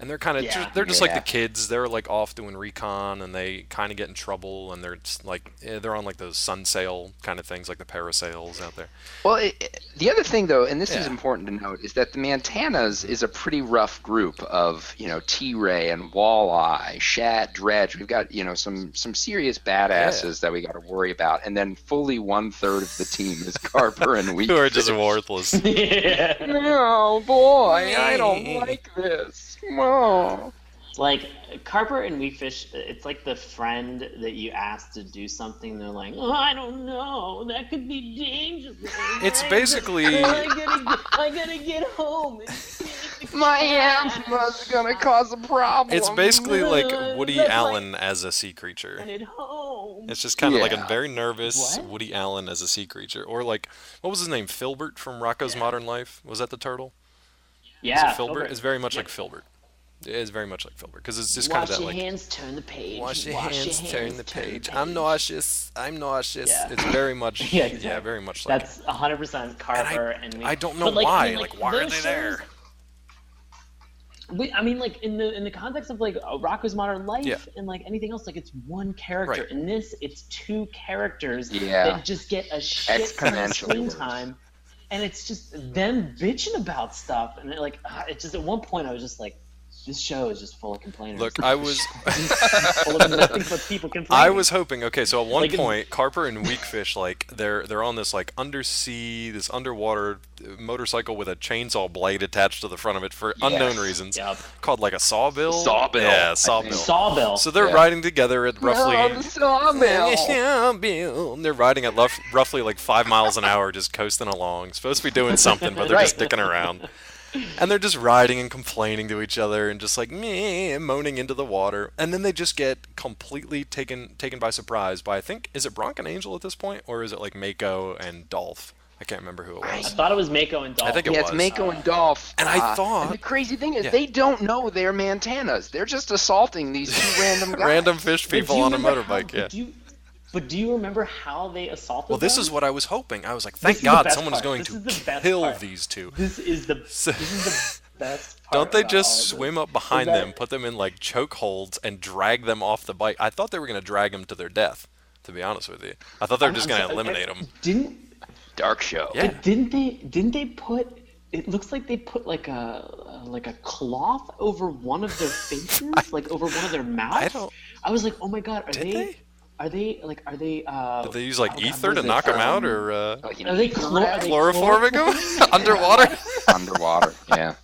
And they're kind of they're just like the kids. They're like off doing recon, and they kind of get in trouble, and they're just like they're on like those sun sail kind of things, like the parasails out there. Well, the other thing though, and this is important to note, is that the Mantanas is a pretty rough group of T-Ray and Walleye, Shad, Dredge. We've got some serious badasses that we got to worry about, and then fully 1/3 of the team is Carper and Weak. Who are just worthless. Oh boy, I don't like this. Oh. Like Carper and Weakfish, it's like the friend that you ask to do something. They're like, "Oh, I don't know. That could be dangerous." It's basically. I gotta get home. My asthma's gonna cause a problem. It's basically like Woody Allen as a sea creature. And at home. It's just kind of like a very nervous Woody Allen as a sea creature, or like what was his name? Filbert from Rocko's Modern Life. Was that the turtle? Yeah, Is it Filbert? It's very much like Filbert. It is very much like Filbert because it's just kind of that like. Wash your hands, turn the page. Wash your hands, turn the page. I'm nauseous. Yeah. It's very much. Yeah, very much like. That's 100% Carper and I don't know why. Like, why are they there? I mean, like in the context of like Rocko's Modern Life and like anything else, like it's one character. In this, it's two characters that just get a shit ton of screen time, and it's just them bitching about stuff, and like it's just at one point I was just like, this show is just full of complainers. Look, I was full of nothing but people complaining. I was hoping. Okay, so at one point, Carper and Weakfish, like they're on this like this underwater motorcycle with a chainsaw blade attached to the front of it for unknown reasons, called like a sawbill. Sawbill. Yeah, sawbill. Sawbill. So they're riding together at roughly. Sawbill. They're riding at roughly like 5 miles an hour, just coasting along. Supposed to be doing something, but they're just sticking around. And they're just riding and complaining to each other and just like moaning into the water. And then they just get completely taken by surprise by, I think, is it Bronk and Angel at this point? Or is it like Mako and Dolph? I can't remember who it was. I thought it was Mako and Dolph. I think it was. It's Mako and Dolph. And I thought... And the crazy thing is they don't know they're Mantanas. They're just assaulting these two random guys. Random fish people on a motorbike, But do you remember how they assaulted them? Well, this is what I was hoping. I was like, thank God someone is going to kill these two. This is the best part. Don't they just swim up behind them, put them in like choke holds, and drag them off the bike? I thought they were going to drag them to their death, to be honest with you. I thought they were just going to eliminate them. Dark show. Yeah. But didn't they put... It looks like they put like a cloth over one of their faces, like over one of their mouths. I was like, oh my God, are they... Did they use like ether to knock them out, or are they chloroforming them underwater? Underwater, yeah.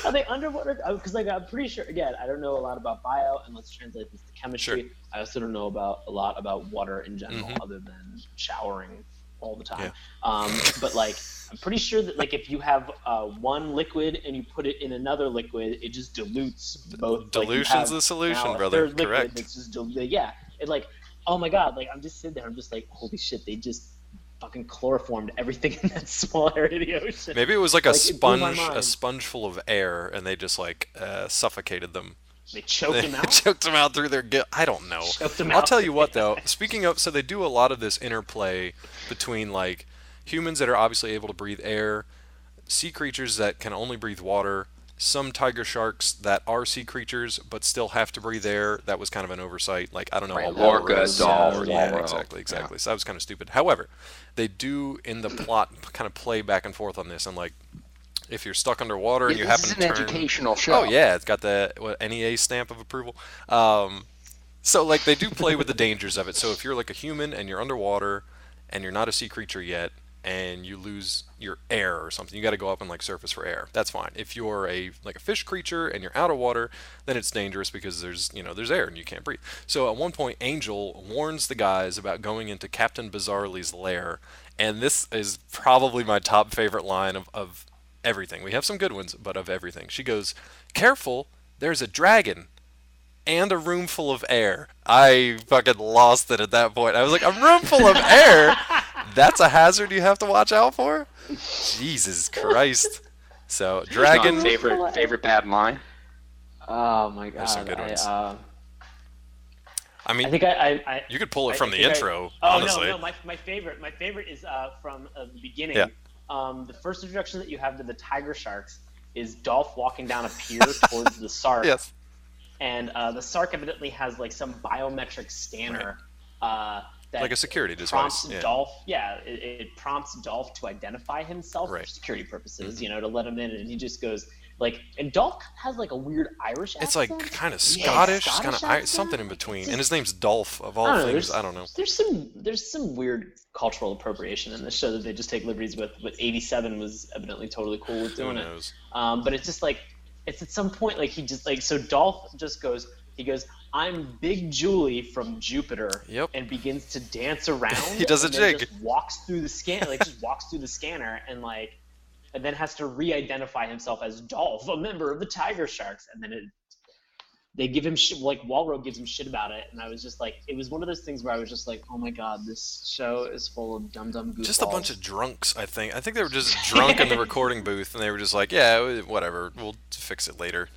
Are they underwater? Because like I'm pretty sure. Again, I don't know a lot about bio, and let's translate this to chemistry. Sure. I also don't know a lot about water in general, other than showering all the time. Yeah. But like, I'm pretty sure that like if you have one liquid and you put it in another liquid, it just dilutes both. Dilution's the solution, brother. Correct. It's just It like, oh my God, like I'm just sitting there, I'm just like, holy shit, they just fucking chloroformed everything in that small area of the ocean. Maybe it was like a sponge full of air, and they just like suffocated them. They choked them out? Choked them out through their gill. I don't know. I'll tell you what though, speaking of, so they do a lot of this interplay between like humans that are obviously able to breathe air, sea creatures that can only breathe water, some tiger sharks that are sea creatures but still have to breathe air. That was kind of an oversight. Like, I don't know, a walrus. Yeah, exactly. Yeah. So that was kind of stupid. However, they do in the plot kind of play back and forth on this, and like, if you're stuck underwater and you happen to turn... This is an educational show. Oh yeah, it's got the NEA stamp of approval. So like they do play with the dangers of it. So if you're like a human and you're underwater and you're not a sea creature yet, and you lose your air or something, you got to go up and like surface for air. That's fine. If you're a fish creature and you're out of water, then it's dangerous because there's air and you can't breathe. So at one point, Angel warns the guys about going into Captain Bizarrely's lair, and this is probably my top favorite line of everything. We have some good ones, but of everything. She goes, "Careful, there's a dragon and a room full of air." I fucking lost it at that point. I was like, a room full of air? That's a hazard you have to watch out for? Jesus Christ. So, dragon... Favorite bad line? Oh my God. There's some good ones. I mean, I think you could pull it I from the think intro, oh honestly. no, my favorite is from the Yeah. beginning. The first introduction that you have to the TigerSharks is Dolph walking down a pier towards the Sark, Yes. and the Sark evidently has like some biometric scanner that Like a security prompts device. Yeah. Dolph. Yeah, it prompts Dolph to identify himself Right. for security purposes. To let him in, and he just goes like, and Dolph has like a weird Irish accent. It's like kind of Yeah, Scottish, Scottish kind of accent? something in between. Just- And his name's Dolph, of all I don't know, things. I don't know. There's some weird cultural appropriation in this show that they just take liberties with. But 87 was evidently totally cool with Who doing it. knows? But it's just like it's at some point like he just like so Dolph just goes. He goes, "I'm Big Julie from Jupiter," Yep. and begins to dance around. He does a and then jig. just walks through the scan, just walks through the scanner, and then has to re-identify himself as Dolph, a member of the TigerSharks, and then they give him shit, like Walro gives him shit about it, and I was just like, it was one of those things where I was just like, oh my god, this show is full of dumb goofballs. Just a bunch of drunks, I think. I think they were just drunk in the recording booth, and they were just like, yeah, whatever, we'll fix it later.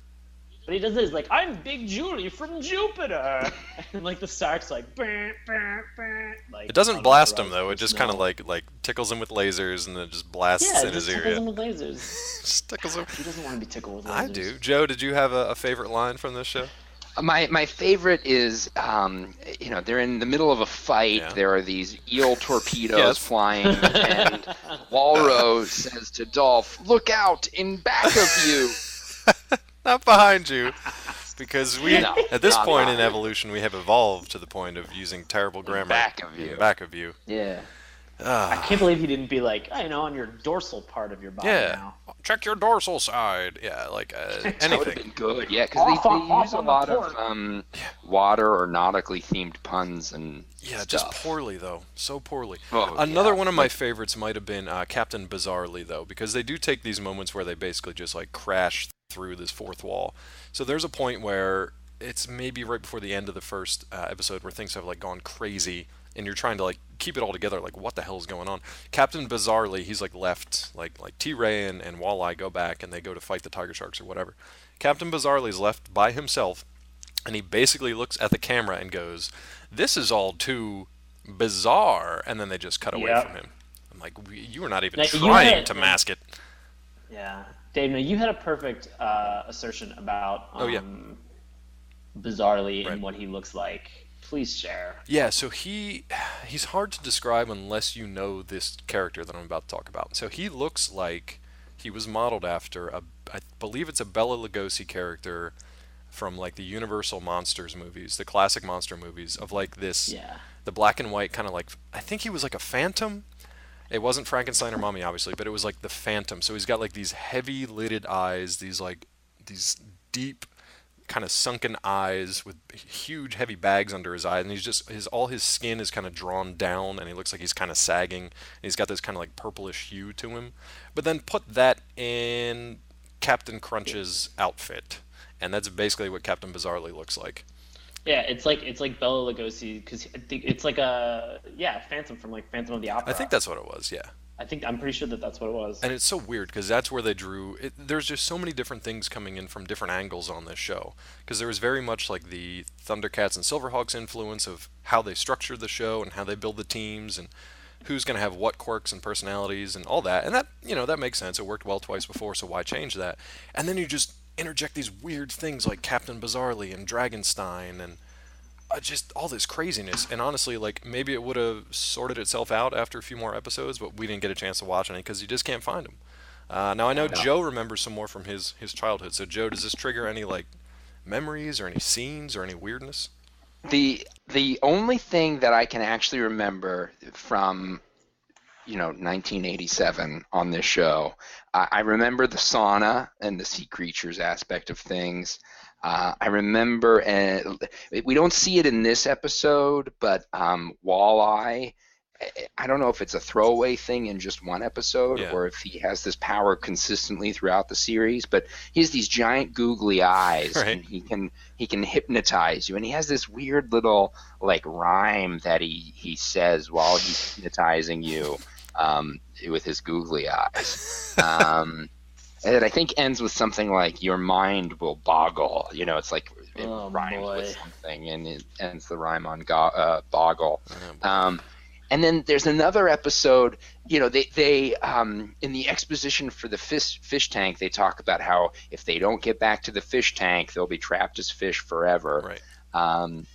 But he does this, like, I'm Big Julie from Jupiter, and like the Sark's like, bah, bah, bah, like It doesn't blast him, unauthorized though. It just kind of personnel. like tickles him with lasers, and then just blasts Yeah, in it his just ear. tickles Yeah. him with lasers. Just tickles him. He doesn't want to be tickled with lasers. I do. Joe, did you have a favorite line from this show? My favorite is, they're in the middle of a fight. Yeah. There are these eel torpedoes Yes. flying, and Walro says to Dolph, "Look out! In back of you!" Not behind you. Because No, at this not point in behind. evolution, we have evolved to the point of using terrible grammar. back of you. In back of you. Yeah. I Ah, can't believe he didn't be like, on your dorsal part of your body yeah. now. Check your dorsal side. Yeah, like That would have anything. been good, yeah, because they Off use a on the lot of port. water or nautically themed puns and Yeah, stuff. just poorly though, so poorly. Oh, Another yeah. one of my favorites might have been Captain Bizarrely though, because they do take these moments where they basically just like crash through this fourth wall. So there's a point where it's maybe right before the end of the first episode where things have like gone crazy, and you're trying to like keep it all together. Like, what the hell is going on? Captain Bizarrely, he's like left, like T-Ray and Walleye go back and they go to fight the TigerSharks or whatever. Captain Bizarrely's left by himself, and he basically looks at the camera and goes, "This is all too bizarre," and then they just cut away Yep. from him. I'm like, you were not even Now, you trying had- to mask it. Yeah. Dave, now you had a perfect assertion about Oh, yeah. Bizarrely Right. and what he looks like. Please share. Yeah, so he's hard to describe unless you know this character that I'm about to talk about. So he looks like he was modeled after I believe it's a Bela Lugosi character from like the Universal Monsters movies, the classic monster movies of like this, Yeah. the black and white kind of like, I think he was like a phantom. It wasn't Frankenstein or Mummy obviously, but it was like the Phantom. So he's got like these heavy lidded eyes, these deep kind of sunken eyes with huge heavy bags under his eyes, and he's just all his skin is kind of drawn down, and he looks like he's kind of sagging, and he's got this kind of like purplish hue to him. But then put that in Captain Crunch's outfit, and that's basically what Captain Bizarrely looks like. Yeah, it's like Bela Lugosi because I think it's like a Phantom from like Phantom of the Opera. I think that's what it was, yeah. I'm pretty sure that that's what it was. And it's so weird because that's where they drew it. There's just so many different things coming in from different angles on this show, because there was very much like the Thundercats and Silverhawks influence of how they structured the show and how they build the teams and who's going to have what quirks and personalities and all that. And that, that makes sense. It worked well twice before, so why change that? And then you just interject these weird things like Captain Bizarrely and Dragonstein and just all this craziness. And honestly, like, maybe it would have sorted itself out after a few more episodes, but we didn't get a chance to watch any because you just can't find them. Now I know Joe remembers some more from his childhood. So Joe, does this trigger any like memories or any scenes or any weirdness? The only thing that I can actually remember from 1987 on this show, I remember the sauna and the sea creatures aspect of things. I remember, and we don't see it in this episode, but Walleye, I don't know if it's a throwaway thing in just one episode or if he has this power consistently throughout the series, but he has these giant googly eyes, right. and he can hypnotize you, and he has this weird little like rhyme that he says while he's hypnotizing you with his googly eyes. And I think ends with something like "your mind will boggle." It's like It Oh, rhymes boy. with something, and it ends the rhyme on boggle. Oh, boy. And then there's another episode. They in the exposition for the fish tank, they talk about how if they don't get back to the fish tank, they'll be trapped as fish forever. Right.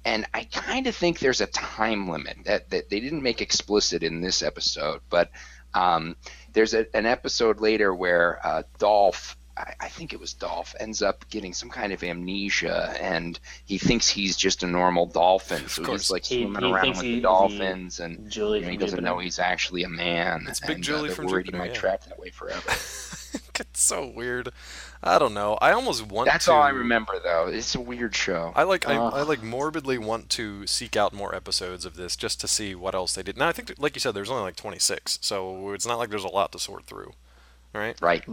And I kind of think there's a time limit that they didn't make explicit in this episode, but there's an episode later where Dolph, I think it was Dolph, ends up getting some kind of amnesia, and he thinks he's just a normal dolphin. So he's like swimming around with the dolphins, and he doesn't know he's actually a man. It's Big and, Julie they're from worried Jupiter. He might trap that way forever. It's so weird. I don't know. I almost want That's to. all I remember, though. It's a weird show. I like morbidly want to seek out more episodes of this just to see what else they did. Now I think, like you said, there's only like 26, so it's not like there's a lot to sort through, right? Right.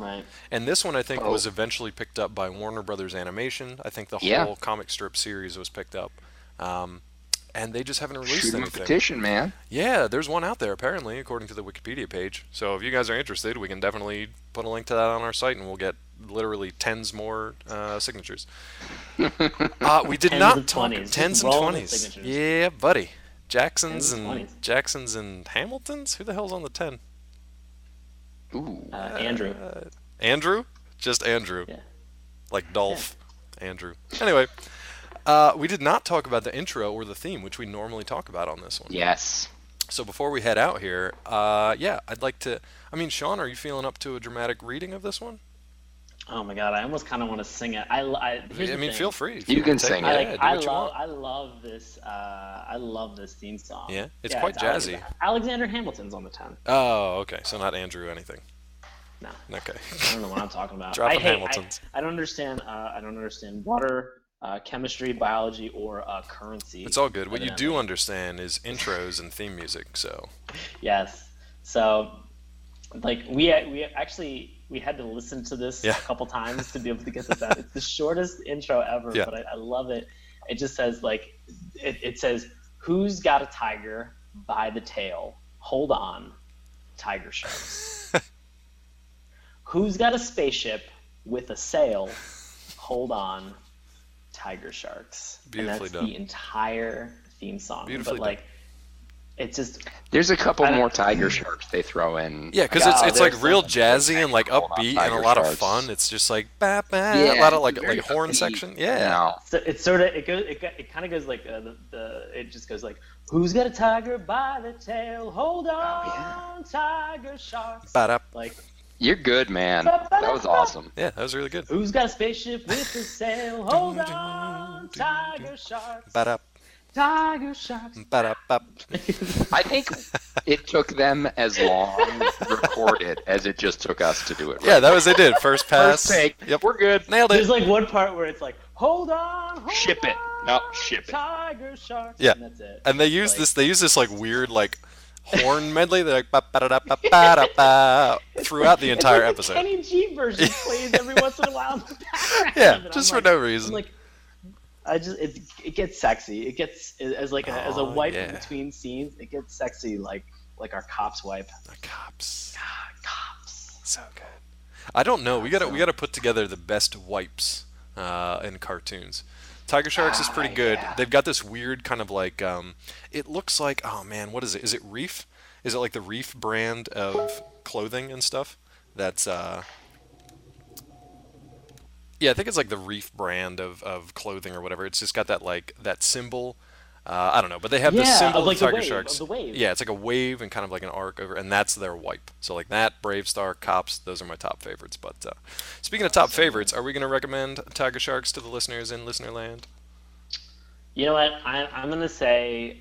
And this one I think was eventually picked up by Warner Brothers Animation. I think the whole comic strip series was picked up, and they just haven't released Shoot 'em a anything. petition, man. Yeah, there's one out there apparently, according to the Wikipedia page. So if you guys are interested, we can definitely put a link to that on our site, and we'll get literally tens more signatures. We did not talk tens and 20s. Yeah, buddy. Jacksons and Hamiltons. Who the hell's on the 10? Ooh. Andrew. Andrew? Just Andrew. Yeah. Like Dolph. Andrew. Anyway, we did not talk about the intro or the theme, which we normally talk about on this one. Yes. So before we head out here, I'd like to. I mean, Sean, are you feeling up to a dramatic reading of this one? Oh my God, I almost kind of want to sing it. Here's the thing. Feel free. You can sing it. I love this. I love this theme song. Yeah, it's quite jazzy. Alexander Hamilton's on the 10. Oh, okay. So not Andrew anything. No. Okay. I don't know what I'm talking about. Dropping Hamiltons. I don't understand. I don't understand water, chemistry, biology, or currency. It's all good. What you do understand is intros and theme music. So. Yes. So, like we had to listen to this a couple times to be able to get this out. It's the shortest intro ever, but I love it. It just says it says, "Who's got a tiger by the tail? Hold on, TigerSharks." Who's got a spaceship with a sail? Hold on, TigerSharks. Beautifully done. The entire theme song. Beautifully done. It's just. There's a couple more TigerSharks they throw in. Yeah, because it's like real jazzy and like upbeat and a lot of fun. It's just like a lot of like horn section. Yeah. So it's sort of it kind of goes like it just goes like, who's got a tiger by the tail? Hold on, TigerSharks. Like. You're good, man. That was awesome. Yeah, that was really good. Who's got a spaceship with a sail? Hold on, TigerSharks. TigerSharks. I think it took them as long recorded as it just took us to do it. Right? Yeah, that was they did. First pass. First take. Yep, we're good. Nailed it. There's like one part where it's like, hold on, ship it. No, ship it. TigerSharks. Yeah, and that's it. And they use this. They use this like weird like horn medley. They're like ba-ba-da-ba-ba-da-ba throughout the entire episode. The Kenny G version plays every once in a while in the background. Yeah, just for no reason. I'm like, it gets sexy. It gets as a wipe in between scenes. It gets sexy like our cops wipe. The cops. God, cops. So good. I don't know. We gotta put together the best wipes in cartoons. TigerSharks is pretty good. Yeah. They've got this weird kind of like it looks like, oh man, what is it? Is it Reef? Is it like the Reef brand of clothing and stuff? That's yeah, I think it's like the Reef brand of clothing or whatever. It's just got that like that symbol. I don't know, but they have this symbol of like TigerSharks. The wave. Yeah, it's like a wave and kind of like an arc over, and that's their wipe. So like that, Brave Star, Cops, those are my top favorites. But speaking of top favorites, are we going to recommend TigerSharks to the listeners in Listenerland? You know what? I'm gonna say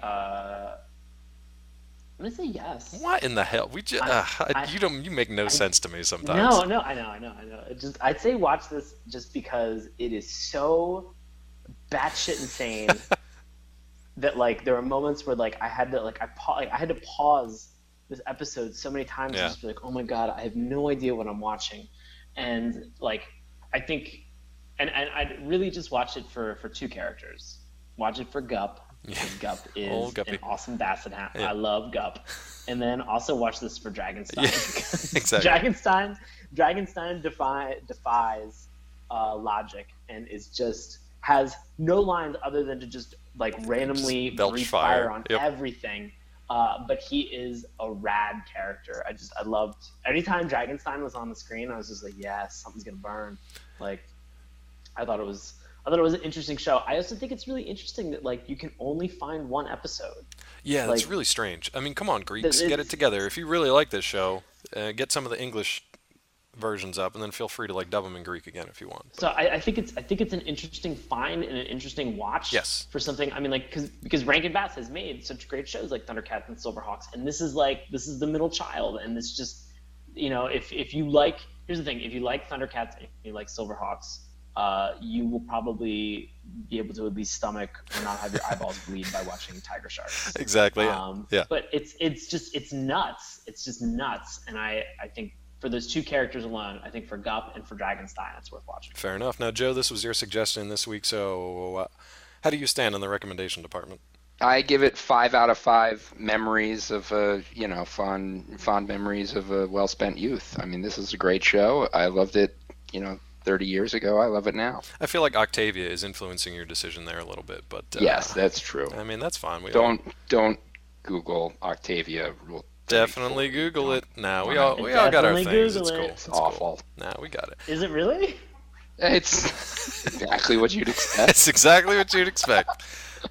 yes. What in the hell? We just you make no sense to me sometimes. No, I know. I'd say watch this just because it is so batshit insane that like there are moments where like I had to pause this episode so many times and just be like, oh my God, I have no idea what I'm watching, and like I think, and I'd really just watch it for two characters. Watch it for Gup. Because Gup is an awesome basset hound. I love Gup. And then also watch this for Dragonstein. Yeah, exactly. Dragonstein defies logic and is just has no lines other than to just like randomly belch breathe fire. fire on Yep. everything. But he is a rad character. I loved anytime Dragonstein was on the screen. I was just like, yes, something's gonna burn. Like, I thought it was an interesting show. I also think it's really interesting that like you can only find one episode. Yeah, that's Like, really strange. I mean, come on, Greeks, it's- get it together. If you really like this show, get some of the English versions up, and then feel free to like dub them in Greek again if you want. So I think it's an interesting find and an interesting watch. Yes. For something. I mean, like because Rankin Bass has made such great shows like Thundercats and Silverhawks, and this is the middle child, and it's just, you know, if you like, here's the thing, if you like Thundercats and you like Silverhawks, you will probably be able to at least stomach or not have your eyeballs bleed by watching TigerSharks. Exactly. Yeah. But it's nuts. It's just nuts, and I think for those two characters alone, I think for Gup and for Dragonstein, it's worth watching. Fair enough. Now, Joe, this was your suggestion this week, so how do you stand in the recommendation department? I give it 5 out of 5 memories of fond memories of a well-spent youth. I mean, this is a great show. I loved it, 30 years ago. I love it now. I feel like Octavia is influencing your decision there a little bit, but yes, that's true. I mean, that's fine. We Don't Google Octavia Rule. definitely Google it. Now we all got our Definitely things. Google It's it. cool. It's awful. Cool. Nah, we got it. Is it really? It's exactly what you'd expect. It's exactly what you'd expect.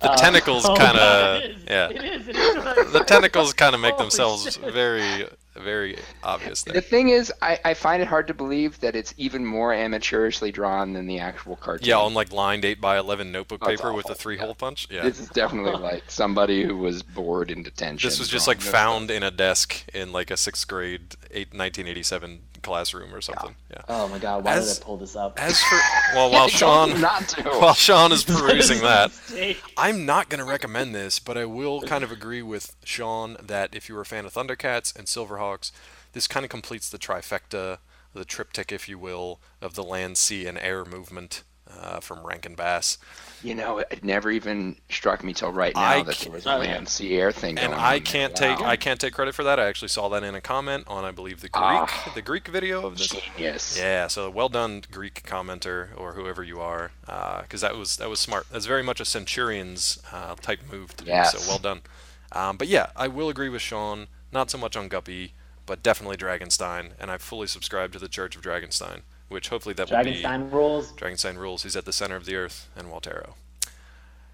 The tentacles kind of, yeah. It is. It is. The tentacles kind of make Holy themselves shit. very, very obvious The there. thing is, I find it hard to believe that it's even more amateurishly drawn than the actual cartoon. Yeah, on like lined 8x11 notebook That's paper with a awful. 3-hole punch. Yeah. This is definitely like somebody who was bored in detention. This was just drawing like this found in a desk in like a 6th grade 1987 classroom or something. Yeah. Oh my god! Why As- did I pull this up? As for while Told you Sean not to. while Sean is perusing that, Mistake. I'm not going to recommend this, but I will kind of agree with Sean that if you were a fan of Thundercats and Silverhawks, this kind of completes the trifecta, the triptych, if you will, of the land, sea, and air movement from Rankin Bass. It never even struck me till right now I that ca- there was a land, sea, air thing going And on. I can't Wow. take credit for that. I actually saw that in a comment on, I believe, the Greek video of this. Genius. Yeah, so well done, Greek commenter or whoever you are, because that was smart. That's very much a Centurions type move to do. Yes. So well done. But yeah, I will agree with Sean. Not so much on Guppy, but definitely Dragonstein, and I fully subscribe to the Church of Dragonstein, which hopefully that will be Dragonstein rules. Dragonstein rules. He's at the center of the earth, and Waltero.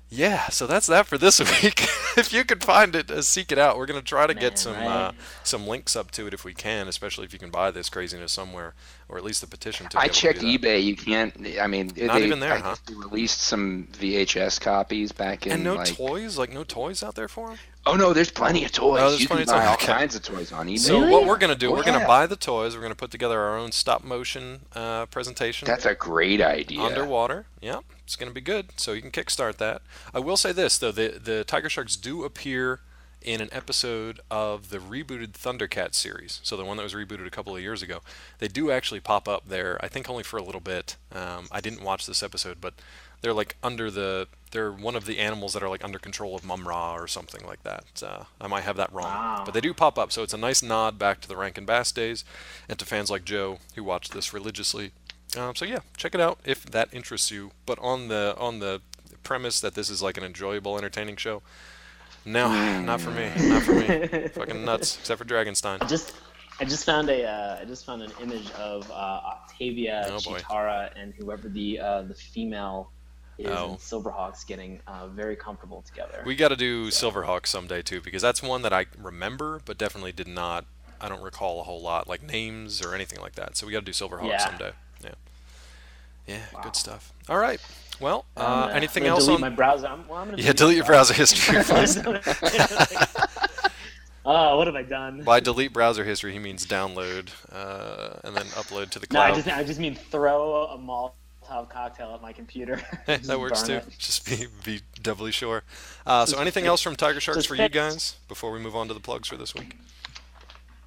Yeah, so that's that for this week. If you can find it, seek it out. We're gonna try to get some links up to it if we can, especially if you can buy this craziness somewhere, or at least the petition to. I be able to checked do that. eBay. You can't. I mean, Not even there, I huh? guess they released some VHS copies back in. And no like, toys, like no toys out there for him. Oh no, there's plenty of toys. Oh, there's you plenty can of buy toys. all Okay. kinds of toys on eBay. So Really? what we're gonna do? Oh, We're gonna yeah. buy the toys. We're gonna put together our own stop motion presentation. That's a great idea. Underwater. Yeah, it's going to be good. So you can kickstart that. I will say this, though. The TigerSharks do appear in an episode of the rebooted Thundercats series. So the one that was rebooted a couple of years ago. They do actually pop up there, I think only for a little bit. I didn't watch this episode, but they're like they're one of the animals that are like under control of Mum-Ra or something like that. I might have that wrong. Wow. But they do pop up, so it's a nice nod back to the Rankin Bass days and to fans like Joe who watch this religiously. So yeah, check it out if that interests you. But on the premise that this is like an enjoyable, entertaining show, no, not for me. Not for me. Fucking nuts. Except for Dragonstein. I just found an image of Octavia, Oh, boy. Chitara, and whoever the female is Oh. in Silverhawks getting very comfortable together. We got to do Silverhawks someday too, because that's one that I remember, but definitely did not. I don't recall a whole lot, like names or anything like that. So we got to do Silverhawks Yeah. someday. Yeah. Yeah, Wow. good stuff. All right. Well, anything I'm gonna else delete on? my browser. I'm gonna Delete your browser history. Please. Oh, what have I done? By delete browser history, he means download and then upload to the No, cloud. I just mean throw a Molotov cocktail at my computer. Hey, Just that works burn too. it. Just be doubly sure. So anything else from TigerSharks Just for you fix. guys before we move on to the plugs for this week?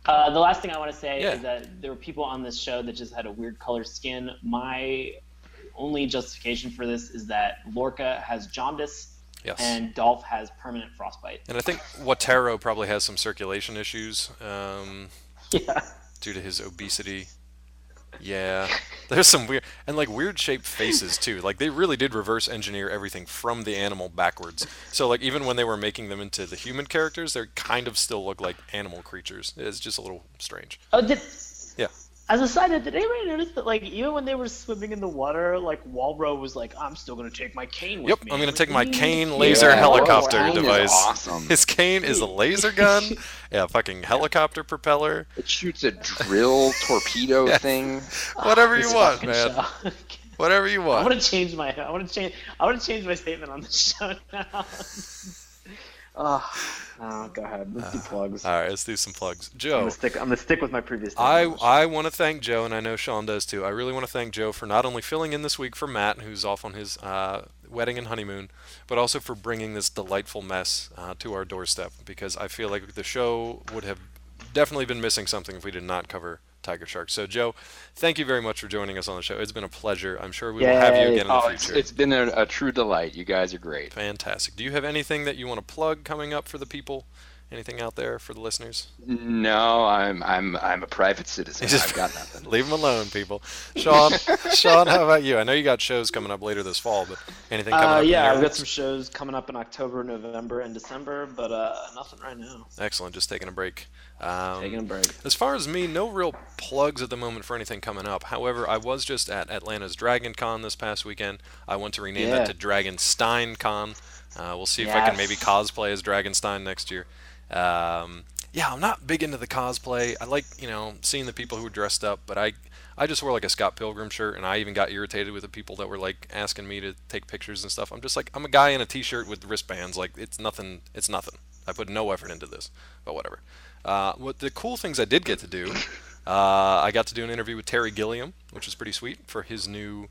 The last thing I want to say Yeah. is that there were people on this show that just had a weird color skin. My only justification for this is that Lorca has jaundice Yes. and Dolph has permanent frostbite. And I think Watero probably has some circulation issues Yeah. due to his obesity. Yeah, there's some weird and like weird shaped faces too. Like they really did reverse engineer everything from the animal backwards. So like even when they were making them into the human characters, they kind of still look like animal creatures. It's just a little strange. Oh, Yeah. as a side note, did anybody notice that, like, even when they were swimming in the water, like, Walro was like, I'm still going to take my cane with Yep, me. I'm gonna Like, take my "Wee." cane laser Yeah, helicopter cane is device. awesome. His cane is a laser gun. Yeah, fucking helicopter propeller. It shoots a drill torpedo Yes. thing. Whatever you This want, fucking man. show. Whatever you I want. want to change my. I want to change my statement on the show now. No, go ahead. Let's do plugs. All right, let's do some plugs. I'm Joe, gonna stick with my previous. I statement. I want to thank Joe, and I know Sean does too. I really want to thank Joe for not only filling in this week for Matt, who's off on his wedding and honeymoon, but also for bringing this delightful mess to our doorstep. Because I feel like the show would have definitely been missing something if we did not cover TigerSharks. So Joe, thank you very much for joining us on the show. It's been a pleasure. I'm sure we will have you Yay. again in the Oh, future. it's been a true delight. You guys are great. Fantastic. Do you have anything that you want to plug coming up for the people? Anything out there for the listeners? No, I'm a private citizen. Just- I've got nothing. Leave them alone, people. Sean, how about you? I know you got shows coming up later this fall, but anything coming up? in Yeah, your I've got works? some shows coming up in October, November, and December, but nothing right now. Excellent. Just taking a break. Taking a break. As far as me, no real plugs at the moment for anything coming up. However, I was just at Atlanta's Dragon Con this past weekend. I want to rename Yeah. that to Dragonstein Con. We'll see if I can maybe Yes. cosplay as Dragonstein next year. Yeah, I'm not big into the cosplay. I like, seeing the people who are dressed up, but I just wore like a Scott Pilgrim shirt, and I even got irritated with the people that were like asking me to take pictures and stuff. I'm just like, I'm a guy in a t-shirt with wristbands. Like, it's nothing. It's nothing. I put no effort into this, but whatever. What the cool things I did get to do, I got to do an interview with Terry Gilliam, which is pretty sweet for his new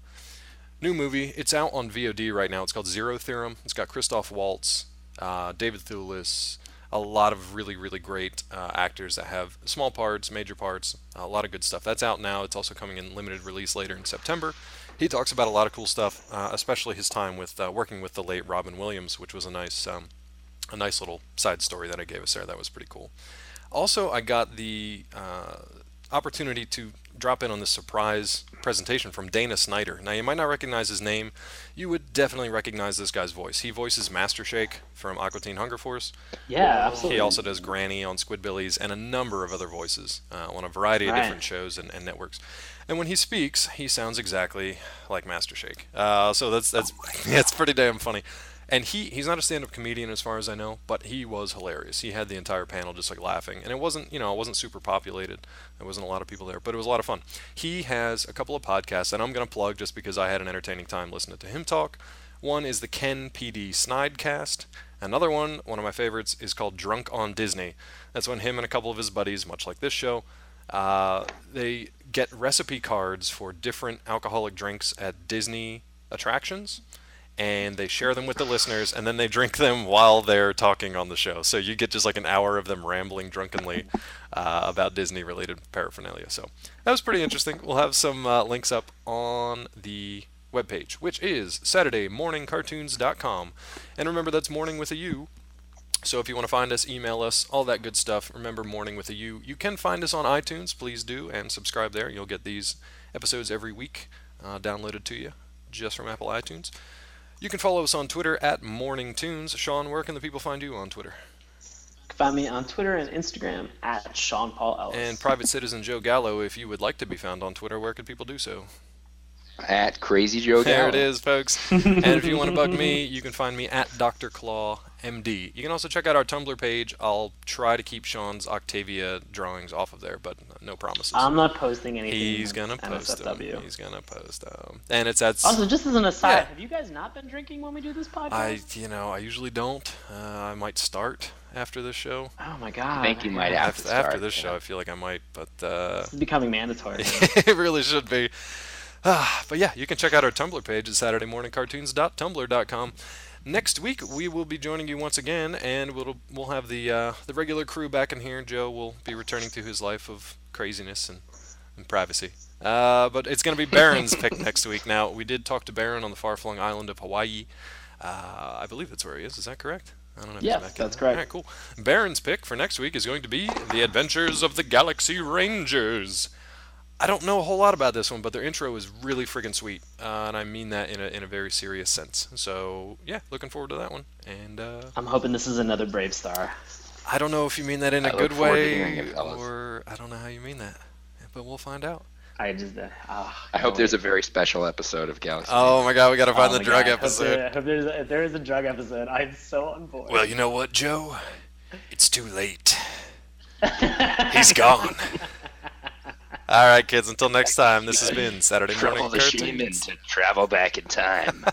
movie. It's out on VOD right now. It's called Zero Theorem. It's got Christoph Waltz, David Thewlis, a lot of really, really great actors that have small parts, major parts, a lot of good stuff. That's out now. It's also coming in limited release later in September. He talks about a lot of cool stuff, especially his time with working with the late Robin Williams, which was a nice little side story that I gave us there. That was pretty cool. Also, I got the opportunity to drop in on this surprise presentation from Dana Snyder. Now, you might not recognize his name. You would definitely recognize this guy's voice. He voices Master Shake from Aqua Teen Hunger Force. Yeah, absolutely. He also does Granny on Squidbillies and a number of other voices on a variety of Right. different shows and networks. And when he speaks, he sounds exactly like Master Shake. So that's yeah, it's pretty damn funny. And he's not a stand-up comedian as far as I know, but he was hilarious. He had the entire panel just like laughing, and it wasn't super populated. There wasn't a lot of people there, but it was a lot of fun. He has a couple of podcasts that I'm going to plug just because I had an entertaining time listening to him talk. One is the Ken PD Snidecast. Another one of my favorites, is called Drunk on Disney. That's when him and a couple of his buddies, much like this show, they get recipe cards for different alcoholic drinks at Disney attractions, and they share them with the listeners, and then they drink them while they're talking on the show. So you get just like an hour of them rambling drunkenly about Disney-related paraphernalia. So that was pretty interesting. We'll have some links up on the webpage, which is SaturdayMorningCartoons.com. And remember, that's morning with a U. So if you want to find us, email us, all that good stuff. Remember, morning with a U. You can find us on iTunes. Please do, and subscribe there. You'll get these episodes every week downloaded to you just from Apple iTunes. You can follow us on Twitter at MorningTunes. Sean, where can the people find you on Twitter? Find me on Twitter and Instagram at Sean Paul Ellis. And Private Citizen Joe Gallo, if you would like to be found on Twitter, where could people do so? At Crazy Joe There Gallo. it is, folks. And if you want to bug me, you can find me at Dr. Claw MD. You can also check out our Tumblr page. I'll try to keep Sean's Octavia drawings off of there, but no promises. I'm not posting anything. He's gonna post them. NSFW. He's gonna post them. And it's at. Also, just as an aside, Yeah. have you guys not been drinking when we do this podcast? I usually don't. I might start after this show. Oh my god. I think you might have to After start, this yeah. show, I feel like I might, but This is becoming mandatory. it really should be. But yeah, you can check out our Tumblr page at SaturdayMorningCartoons.tumblr.com. Next week we will be joining you once again, and we'll have the regular crew back in here. Joe will be returning to his life of craziness and privacy. But it's going to be Baron's pick next week. Now, we did talk to Baron on the far-flung island of Hawaii. I believe that's where he is. Is that correct? I don't know if he's Yes, back in that's there. correct. All right, cool. Baron's pick for next week is going to be The Adventures of the Galaxy Rangers. I don't know a whole lot about this one, but their intro is really friggin' sweet, and I mean that in a very serious sense. So yeah, looking forward to that one. And I'm hoping this is another Brave Star. I don't know if you mean that in a I look good forward to hearing way, it, fellas. or I don't know how you mean that, but we'll find out. I just, I hope there's a very special episode of Galaxy. Oh my god, we gotta find oh the my drug God. episode. If there is a drug episode, I'm so on board. Well, you know what, Joe? It's too late. He's gone. All right, kids. Until next time. This has been Saturday Morning Trouble the shaman Cartoons. to travel back in time.